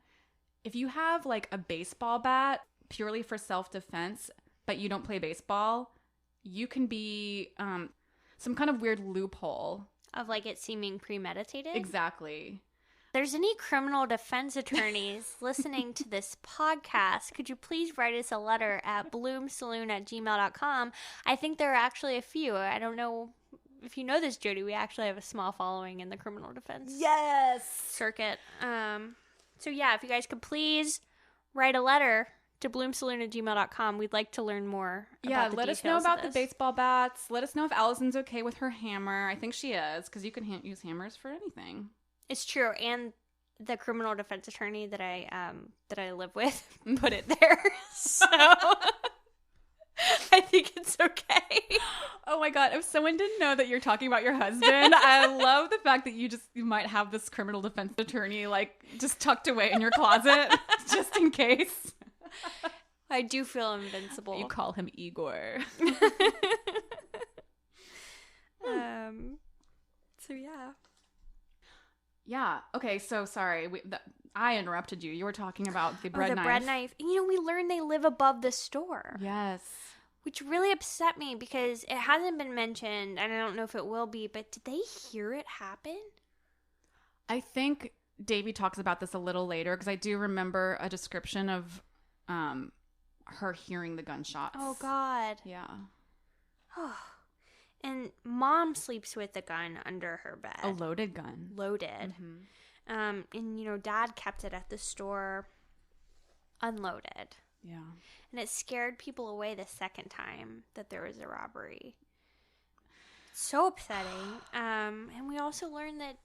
if you have like a baseball bat purely for self-defense, but you don't play baseball, you can be some kind of weird loophole. Of like it seeming premeditated? Exactly. There's any criminal defense attorneys listening to this podcast, could you please write us a letter at bloomsaloon@gmail.com? I think there are actually a few. I don't know if you know this, Jody. We actually have a small following in the criminal defense circuit. So yeah, if you guys could please write a letter to bloomsaloon@gmail.com. We'd like to learn more about the let us know about the baseball bats. Let us know if Allison's okay with her hammer. I think she is, because you can use hammers for anything. It's true, and the criminal defense attorney that I live with put it there, so I think it's okay. Oh my god! If someone didn't know that you're talking about your husband, I love the fact that you might have this criminal defense attorney like just tucked away in your closet just in case. I do feel invincible. You call him Igor. So yeah. Yeah. Okay. So sorry. I interrupted you. You were talking about the bread knife. The bread knife. We learned they live above the store. Yes. Which really upset me because it hasn't been mentioned, and I don't know if it will be, but did they hear it happen? I think Davy talks about this a little later, because I do remember a description of her hearing the gunshots. Oh, God. Yeah. And Mom sleeps with the gun under her bed. A loaded gun. Loaded. Mm-hmm. And, Dad kept it at the store unloaded. Yeah. And it scared people away the second time that there was a robbery. So upsetting. And we also learned that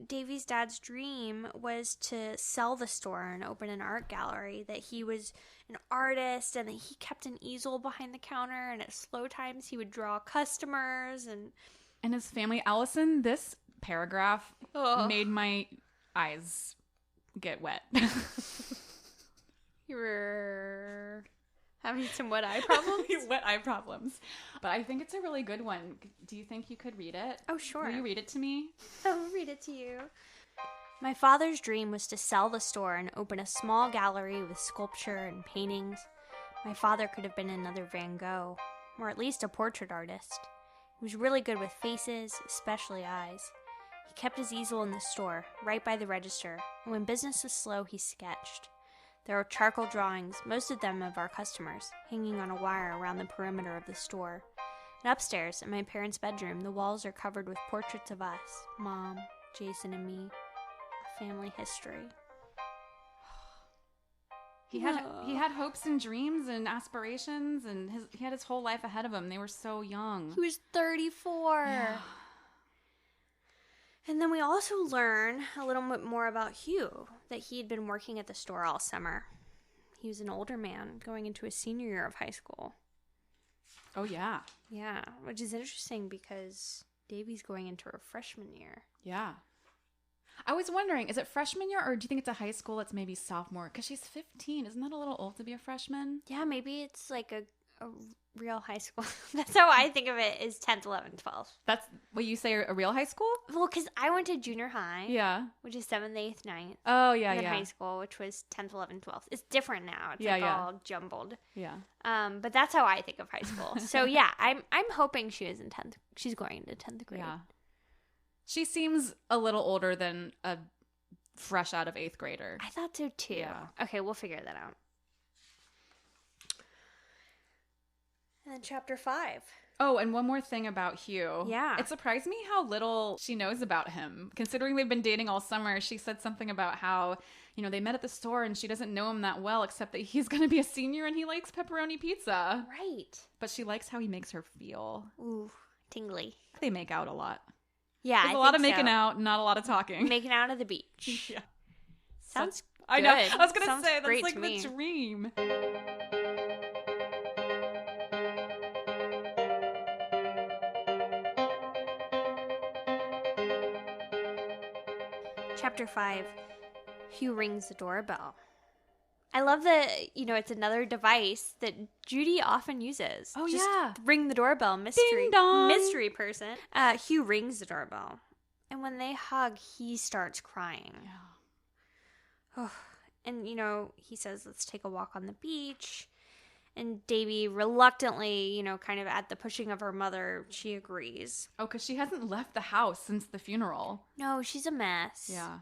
Davy's dad's dream was to sell the store and open an art gallery, that he was an artist and that he kept an easel behind the counter, and at slow times he would draw customers and his family. Allison, this paragraph made my eyes get wet. You were having some wet eye problems? Wet eye problems. But I think it's a really good one. Do you think you could read it? Oh, sure. Will you read it to me? I'll read it to you. My father's dream was to sell the store and open a small gallery with sculpture and paintings. My father could have been another Van Gogh, or at least a portrait artist. He was really good with faces, especially eyes. He kept his easel in the store, right by the register, and when business was slow, he sketched. There are charcoal drawings, most of them of our customers, hanging on a wire around the perimeter of the store. And upstairs, in my parents' bedroom, the walls are covered with portraits of us, Mom, Jason, and me. A family history. He had hopes and dreams and aspirations, and he had his whole life ahead of him. They were so young. He was 34. Yeah. And then we also learn a little bit more about Hugh, that he had been working at the store all summer. He was an older man going into his senior year of high school. Oh, yeah. Yeah, which is interesting because Davy's going into her freshman year. Yeah. I was wondering, is it freshman year, or do you think it's a high school that's maybe sophomore? Because she's 15. Isn't that a little old to be a freshman? Yeah, maybe it's like a real high school. That's how I think of it, is 10th, 11th, 12th. That's what you say, a real high school? Well, because I went to junior high. Yeah. Which is 7th, 8th, 9th. Oh, yeah, and then yeah. high school, which was 10th, 11th, 12th. It's different now. It's all jumbled. Yeah. But that's how I think of high school. So yeah, I'm hoping she is in 10th. She's going into 10th grade. Yeah. She seems a little older than a fresh out of 8th grader. I thought so too. Yeah. Okay, we'll figure that out. And then chapter 5. Oh, and one more thing about Hugh. Yeah. It surprised me how little she knows about him. Considering they've been dating all summer, she said something about how, they met at the store and she doesn't know him that well, except that he's going to be a senior and he likes pepperoni pizza. Right. But she likes how he makes her feel. Ooh, tingly. They make out a lot. Yeah, There's a lot of making out, not a lot of talking. Making out at the beach. Yeah. Sounds good. I know. I was going to say, that's great like to the me. dream. Chapter 5, Hugh rings the doorbell. I love that, it's another device that Judy often uses. Oh, Just yeah. ring the doorbell, mystery. Ding dong. Mystery person. Hugh rings the doorbell. And when they hug, he starts crying. Yeah. Oh, and, he says, let's take a walk on the beach. And Davy reluctantly, kind of at the pushing of her mother, she agrees. Oh, because she hasn't left the house since the funeral. No, she's a mess. Yeah.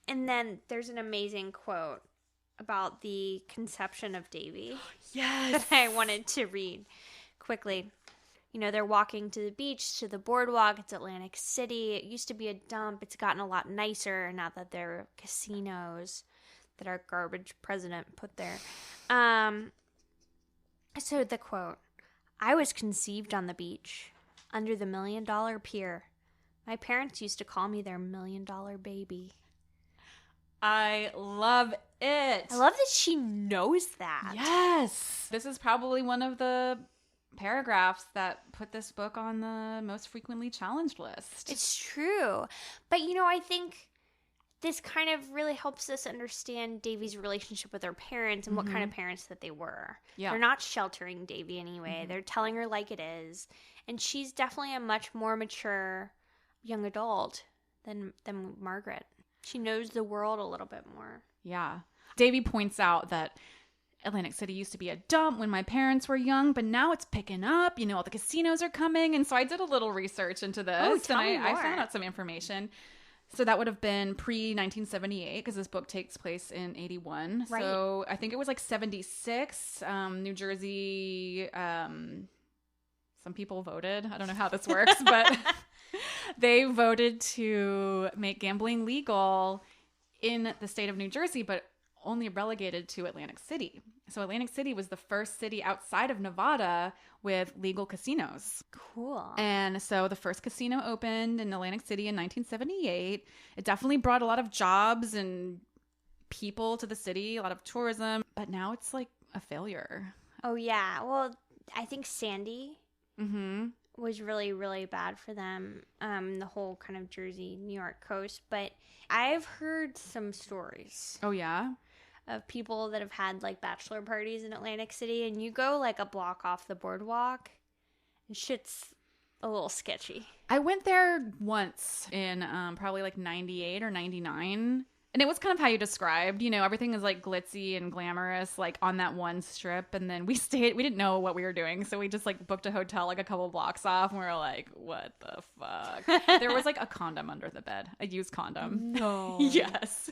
And then there's an amazing quote about the conception of Davy. Yes. That I wanted to read quickly. They're walking to the beach, to the boardwalk. It's Atlantic City. It used to be a dump. It's gotten a lot nicer now that there are casinos that our garbage president put there. So the quote, I was conceived on the beach, under the $1 Million Pier. My parents used to call me their $1 Million Baby. I love it. I love that she knows that. Yes. This is probably one of the paragraphs that put this book on the most frequently challenged list. It's true. But, I think this kind of really helps us understand Davy's relationship with her parents and what kind of parents that they were. Yeah. They're not sheltering Davy anyway. They're telling her like it is. And she's definitely a much more mature young adult than Margaret. She knows the world a little bit more. Yeah. Davy points out that Atlantic City used to be a dump when my parents were young, but now it's picking up. All the casinos are coming. And so I did a little research into this. Oh, tell me more. I found out some information. So that would have been pre-1978 because this book takes place in 81. Right. So I think it was like 76. New Jersey, some people voted. I don't know how this works, but they voted to make gambling legal in the state of New Jersey, but only relegated to Atlantic City. So Atlantic City was the first city outside of Nevada with legal casinos. Cool. And so the first casino opened in Atlantic City in 1978. It definitely brought a lot of jobs and people to the city, a lot of tourism, but now it's like a failure. Oh, yeah. Well, I think Sandy was really, really bad for them, the whole kind of Jersey, New York coast. But I've heard some stories. Oh, yeah? Of people that have had like bachelor parties in Atlantic City, and you go like a block off the boardwalk and shit's a little sketchy. I went there once in probably like 98 or 99, and it was kind of how you described, everything is like glitzy and glamorous like on that one strip. And then we didn't know what we were doing, so we just like booked a hotel like a couple blocks off, and we were like, what the fuck. There was like a condom under the bed, a used condom. No. Yes.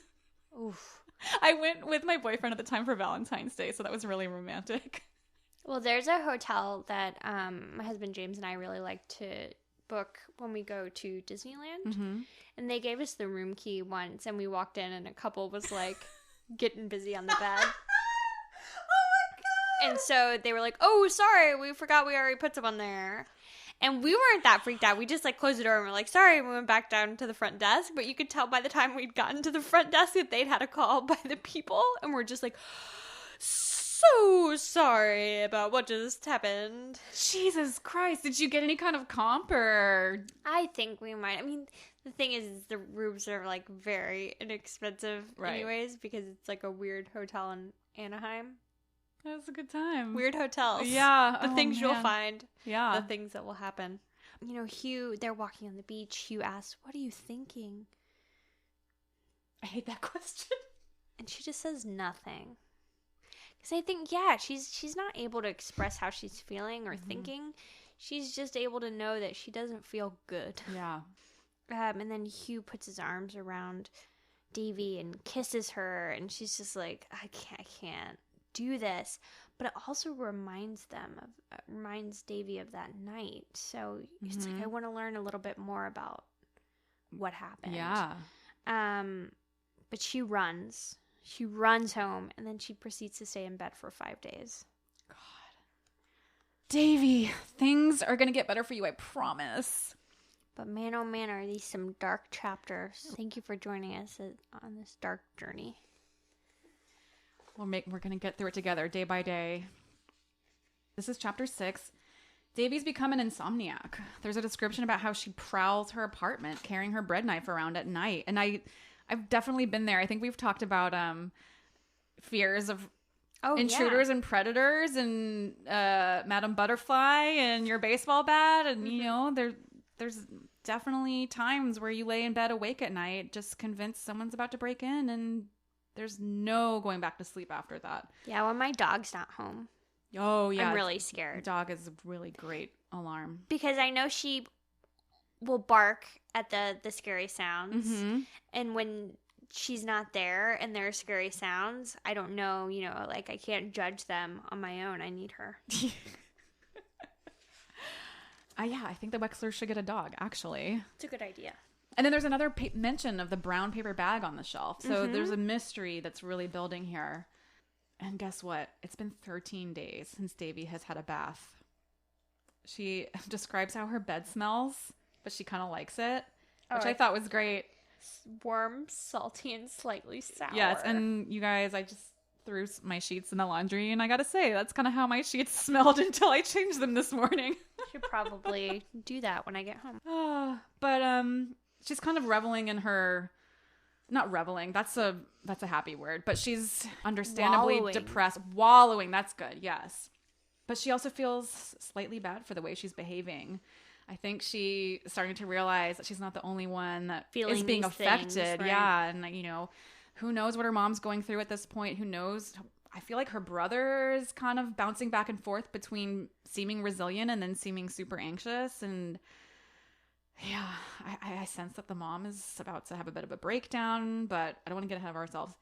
Oof. I went with my boyfriend at the time for Valentine's Day, so that was really romantic. Well, there's a hotel that my husband James and I really like to book when we go to Disneyland. And they gave us the room key once, and we walked in, and a couple was like getting busy on the bed. Oh my God. And so they were like, oh, sorry, we forgot we already put someone there. And we weren't that freaked out. We just like closed the door and we're like, sorry. And we went back down to the front desk. But you could tell by the time we'd gotten to the front desk that they'd had a call by the people. And we're just like, so sorry about what just happened. Jesus Christ. Did you get any kind of comp or? I think we might. I mean, the thing is the rooms are like very inexpensive anyways, because it's like a weird hotel in Anaheim. That was a good time. Weird hotels. Yeah. The things you'll find. Yeah. The things that will happen. Hugh, they're walking on the beach. Hugh asks, what are you thinking? I hate that question. And she just says nothing. Because I think, she's not able to express how she's feeling or thinking. She's just able to know that she doesn't feel good. Yeah. And then Hugh puts his arms around Davy and kisses her. And she's just like, I can't do this. But it also reminds Davy of that night. So it's like, I want to learn a little bit more about what happened. Yeah. But she runs. She runs home, and then she proceeds to stay in bed for 5 days. God. Davy, things are going to get better for you, I promise. But man, oh man, are these some dark chapters. Thank you for joining us on this dark journey. We're going to get through it together, day by day. This is chapter 6. Davy's become an insomniac. There's a description about how she prowls her apartment, carrying her bread knife around at night. And I've definitely been there. I think we've talked about fears of intruders and predators and Madame Butterfly and your baseball bat. And, you know, there's definitely times where you lay in bed awake at night, just convinced someone's about to break in, and there's no going back to sleep after that. Yeah, when my dog's not home. Oh, yeah. I'm really scared. Dog is a really great alarm. Because I know she will bark at the scary sounds. Mm-hmm. And when she's not there and there are scary sounds, I don't know, you know, like I can't judge them on my own. I need her. Yeah, I think the Wexlers should get a dog, actually. It's a good idea. And then there's another mention of the brown paper bag on the shelf. So there's a mystery that's really building here. And guess what? It's been 13 days since Davy has had a bath. She describes how her bed smells, but she kind of likes it, which I thought was great. Warm, salty, and slightly sour. Yes, and you guys, I just threw my sheets in the laundry, and I gotta say, that's kind of how my sheets smelled until I changed them this morning. Should probably do that when I get home. But she's kind of reveling in her... Not reveling. That's a happy word. But she's understandably depressed. Wallowing. That's good. Yes. But she also feels slightly bad for the way she's behaving. I think she's starting to realize that she's not the only one that is being affected. Things, right? Yeah. And, you know, who knows what her mom's going through at this point? Who knows? I feel like her brother is kind of bouncing back and forth between seeming resilient and then seeming super anxious. And yeah, I sense that the mom is about to have a bit of a breakdown, but I don't want to get ahead of ourselves.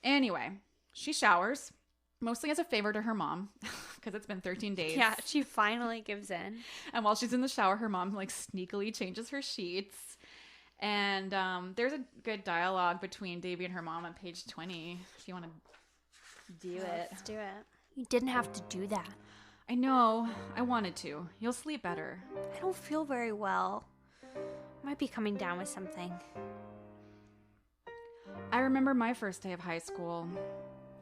Anyway, she showers, mostly as a favor to her mom, because it's been 13 days. Yeah, she finally gives in. And while she's in the shower, her mom like sneakily changes her sheets. And there's a good dialogue between Davy and her mom on page 20, if you want to do it. Let's do it. You didn't have to do that. I know. I wanted to. You'll sleep better. I don't feel very well. Might be coming down with something. I remember my first day of high school.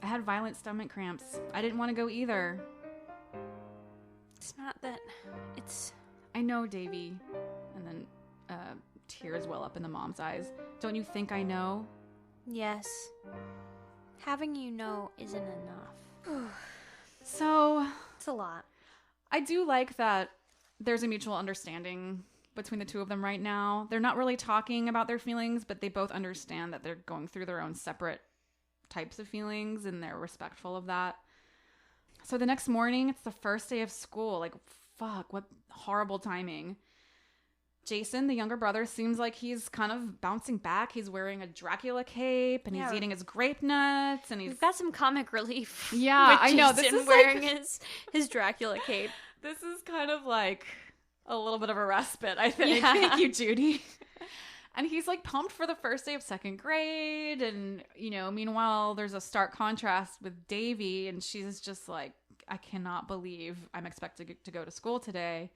I had violent stomach cramps. I didn't want to go either. It's not that. It's... I know, Davy. And then tears well up in the mom's eyes. Don't you think I know? Yes. Having you know isn't enough. So... It's a lot. I do like that there's a mutual understanding between the two of them right now. They're not really talking about their feelings, but they both understand that they're going through their own separate types of feelings, and they're respectful of that. So the next morning, it's the first day of school. Like, fuck, what horrible timing. Jason, the younger brother, seems like he's kind of bouncing back. He's wearing a Dracula cape, and he's eating his grape nuts, and We've got some comic relief. Yeah, I know. This is wearing his Dracula cape. This is kind of like a little bit of a respite, I think. Yeah. Thank you, Judy. And he's like pumped for the first day of second grade. And, you know, meanwhile, there's a stark contrast with Davy. And she's just like, I cannot believe I'm expected to go to school today.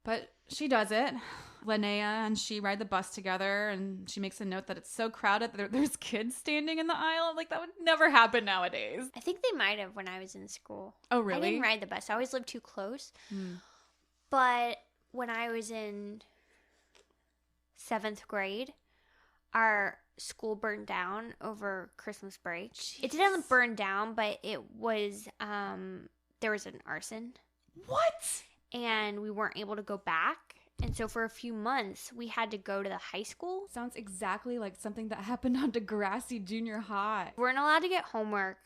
But she does it. Linnea and she ride the bus together. And she makes a note that it's so crowded that there's kids standing in the aisle. Like, that would never happen nowadays. I think they might have when I was in school. Oh, really? I didn't ride the bus. I always lived too close. But when I was in 7th grade, our school burned down over Christmas break. Jeez. It didn't burn down, but it was, there was an arson. What? And we weren't able to go back. And so for a few months, we had to go to the high school. Sounds exactly like something that happened on Degrassi Junior High. We weren't allowed to get homework.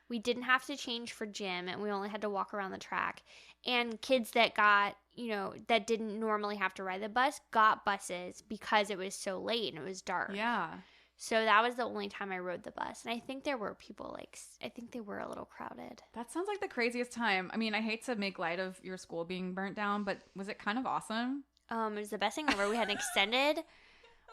We didn't have to change for gym, and we only had to walk around the track. And kids that got, you know, that didn't normally have to ride the bus got buses because it was so late and it was dark. Yeah. So that was the only time I rode the bus. And I think there were people I think they were a little crowded. That sounds like the craziest time. I mean, I hate to make light of your school being burnt down, but was it kind of awesome? It was the best thing ever. We had an extended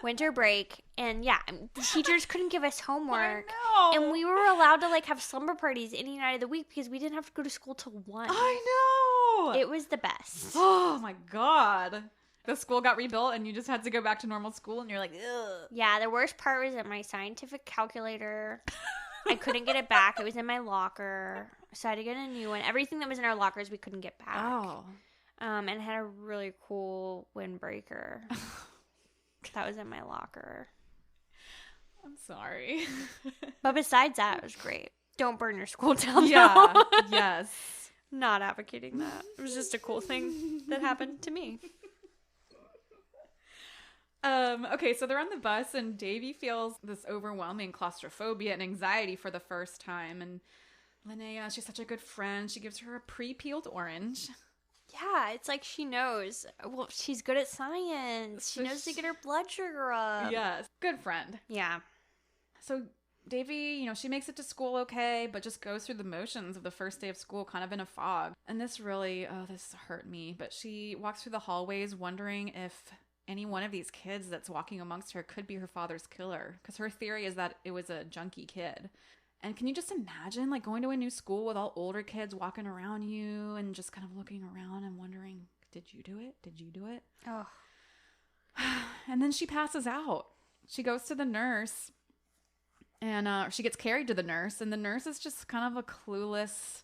winter break, and the teachers couldn't give us homework. I know. And we were allowed to have slumber parties any night of the week because we didn't have to go to school till 1. I know. It was the best. Oh my God. The school got rebuilt and you just had to go back to normal school and you're like, ugh. Yeah, the worst part was that my scientific calculator, I couldn't get it back. It was in my locker. So I had to get a new one. Everything that was in our lockers, we couldn't get back. Oh. And it had a really cool windbreaker. That was in my locker. I'm sorry. But besides that, it was great. Don't burn your school down. Yeah. Though. Yes. Not advocating that. It was just a cool thing that happened to me. Okay, so they're on the bus and Davy feels this overwhelming claustrophobia and anxiety for the first time. And Linnea, she's such a good friend. She gives her a pre-peeled orange. Yeah, it's like she knows. Well, she's good at science. She knows to get her blood sugar up. Yes, good friend. Yeah. So Davy, she makes it to school okay, but just goes through the motions of the first day of school kind of in a fog. And this really, this hurt me. But she walks through the hallways wondering if any one of these kids that's walking amongst her could be her father's killer. Because her theory is that it was a junkie kid. And can you just imagine going to a new school with all older kids walking around you and just kind of looking around and wondering, did you do it? Did you do it? Oh. And then she passes out. She goes to the nurse and she gets carried to the nurse. And the nurse is just kind of a clueless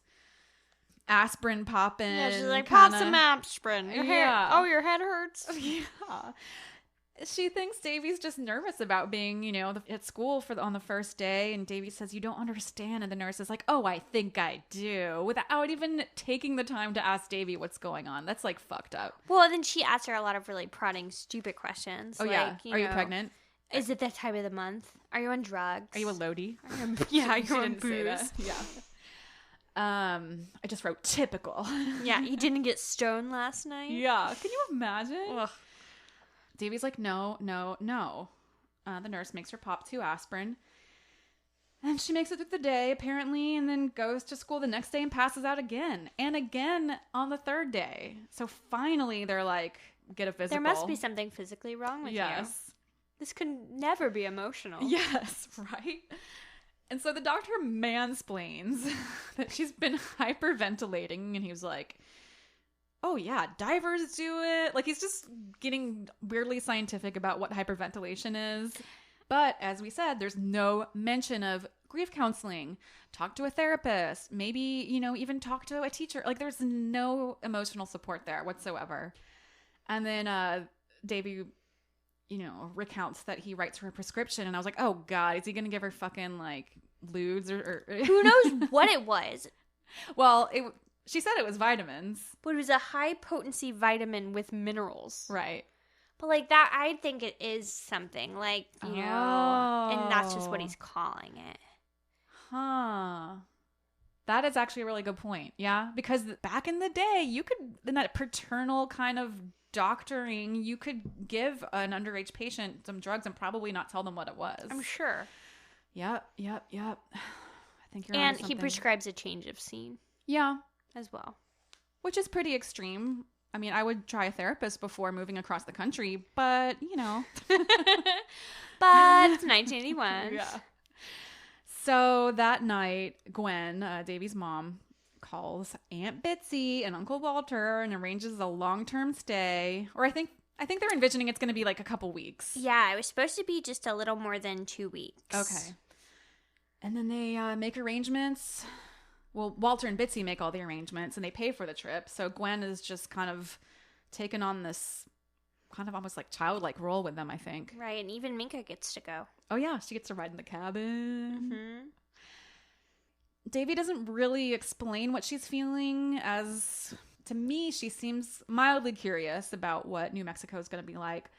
aspirin popping. Yeah, she's like, pop some aspirin. Your head hurts. Yeah. She thinks Davy's just nervous about being, at school on the first day. And Davy says, you don't understand. And the nurse is like, oh, I think I do. Without even taking the time to ask Davy what's going on. That's fucked up. Well, then she asks her a lot of really prodding, stupid questions. Oh, yeah. Are you pregnant? Is it that time of the month? Are you on drugs? Are you a Lodi? Yeah, you're on booze. Yeah. I just wrote typical. Yeah, you didn't get stoned last night? Yeah. Can you imagine? Ugh. Davy's like, no. The nurse makes her pop 2 aspirin. And she makes it through the day, apparently, and then goes to school the next day and passes out again. And again on the 3rd day. So finally, they're like, get a physical. There must be something physically wrong with you. This could never be emotional. Yes, right? And so the doctor mansplains that she's been hyperventilating, and he was like, oh yeah, divers do it. He's just getting weirdly scientific about what hyperventilation is. But as we said, there's no mention of grief counseling, talk to a therapist, maybe, even talk to a teacher. There's no emotional support there whatsoever. And then Davy, recounts that he writes her a prescription. And I was like, oh God, is he going to give her fucking Ludes or who knows what it was? Well, she said it was vitamins. But it was a high potency vitamin with minerals. Right. But that, I think it is something and that's just what he's calling it. Huh. That is actually a really good point. Yeah. Because back in the day, you could, in that paternal kind of doctoring, you could give an underage patient some drugs and probably not tell them what it was. I'm sure. Yep. I think you're And he prescribes a change of scene. Yeah. As well. Which is pretty extreme. I mean, I would try a therapist before moving across the country, but, But it's 1981. Yeah. So that night, Gwen, Davy's mom, calls Aunt Bitsy and Uncle Walter and arranges a long-term stay. Or I think they're envisioning it's going to be a couple weeks. Yeah, it was supposed to be just a little more than 2 weeks. Okay. And then they make arrangements. Well, Walter and Bitsy make all the arrangements and they pay for the trip. So Gwen is just kind of taken on this kind of almost childlike role with them, I think. Right, and even Minka gets to go. Oh, yeah. She gets to ride in the cabin. Mm-hmm. Davy doesn't really explain what she's feeling, as to me, she seems mildly curious about what New Mexico is going to be like.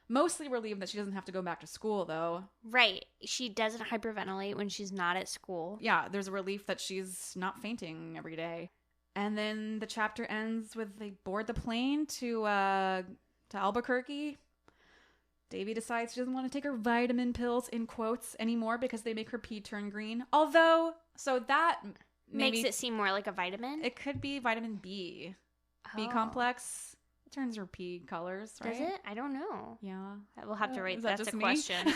Mostly relieved that she doesn't have to go back to school, though. Right. She doesn't hyperventilate when she's not at school. Yeah, there's a relief that she's not fainting every day. And then the chapter ends with they board the plane to Albuquerque. Davy decides she doesn't want to take her vitamin pills, in quotes, anymore because they make her pee turn green. Although, so that maybe makes it seem more like a vitamin. It could be vitamin B. B complex. It turns her pee colors, right? Does it? I don't know. Yeah. We'll have to rate. That That's a me? question.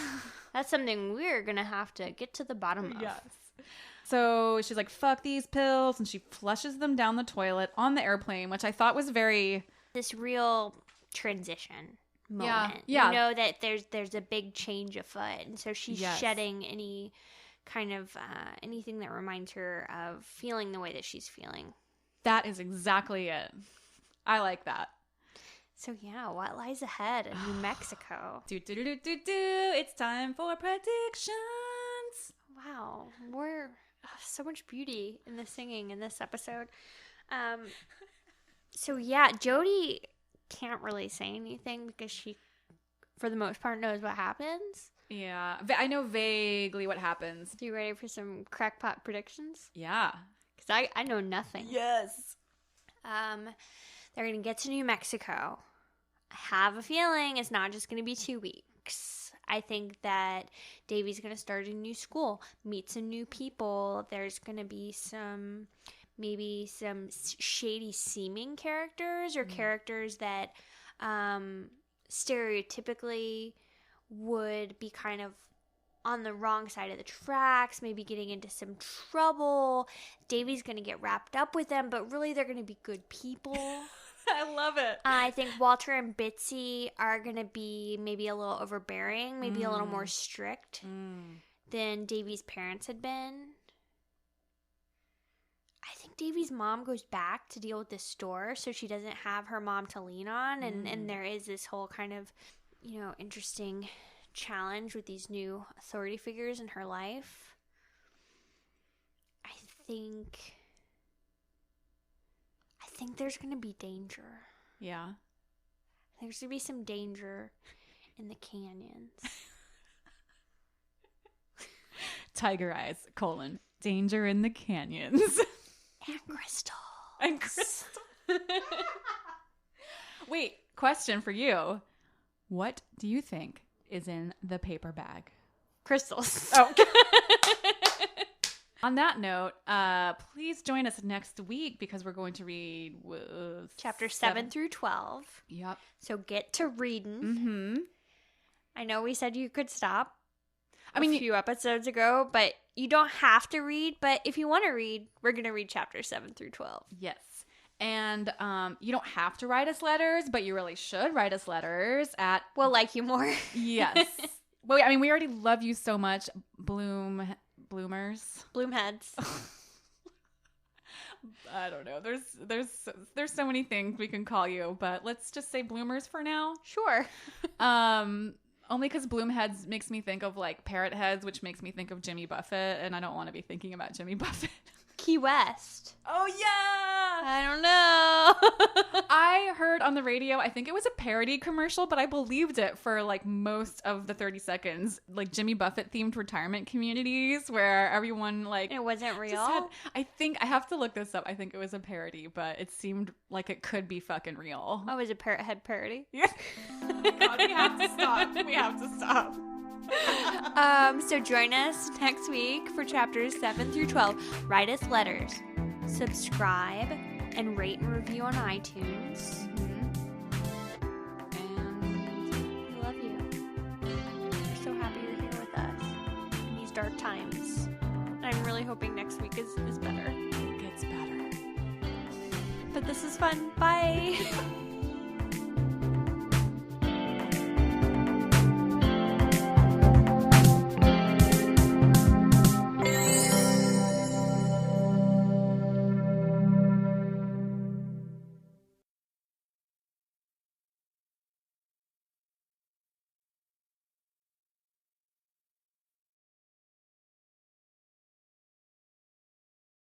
That's something we're going to have to get to the bottom of. Yes. So she's like, fuck these pills. And she flushes them down the toilet on the airplane, which I thought was very... This real transition moment. Yeah. You know that there's a big change afoot. And so she's shedding any kind of anything that reminds her of feeling the way that she's feeling. That is exactly it. I like that. So yeah, what lies ahead in New Mexico? It's time for predictions. Wow, so much beauty in the singing in this episode. So yeah, Jody can't really say anything because she, for the most part, knows what happens. Yeah, I know vaguely what happens. You ready for some crackpot predictions? Yeah. Because I know nothing. Yes. They're going to get to New Mexico. I have a feeling it's not just going to be 2 weeks. I think that Davy's going to start a new school, meet some new people. There's going to be maybe some shady seeming characters or characters that stereotypically would be kind of on the wrong side of the tracks, maybe getting into some trouble. Davy's going to get wrapped up with them, but really they're going to be good people. I love it. I think Walter and Bitsy are going to be maybe a little overbearing, maybe a little more strict than Davy's parents had been. I think Davy's mom goes back to deal with this store, so she doesn't have her mom to lean on, and there is this whole kind of, interesting challenge with these new authority figures in her life. I think there's going to be danger. Yeah. There's going to be some danger in the canyons. Tiger eyes, danger in the canyons. And Crystal. And Crystal. Wait, question for you. What do you think is in the paper bag? Crystals. Oh. On that note, please join us next week because we're going to read chapter 7 through 12. Yep. So get to reading. Mm-hmm. I know we said you could stop a few episodes ago, but you don't have to read. But if you want to read, we're going to read chapters 7 through 12. Yes. And you don't have to write us letters, but you really should write us letters at... We'll like you more. Yes. Well, we already love you so much, Bloomers. Bloomheads. I don't know. There's so many things we can call you, but let's just say Bloomers for now. Sure. Only because Bloomheads makes me think of like Parrotheads, which makes me think of Jimmy Buffett, and I don't want to be thinking about Jimmy Buffett. Key West. Oh yeah. I don't know. I heard on the radio, I think it was a parody commercial, but I believed it for like most of the 30 seconds, like Jimmy Buffett themed retirement communities where everyone like... It wasn't real? I have to look this up. I think it was a parody, but it seemed like it could be fucking real. Oh, it was a Parrothead Parody? Yeah. God, we have to stop. We have to stop. So join us next week for chapters 7 through 12. Write us letters, subscribe, and rate and review on iTunes. And we love you. We're so happy you're here with us in these dark times. I'm really hoping next week is better. It gets better. But this is fun. Bye.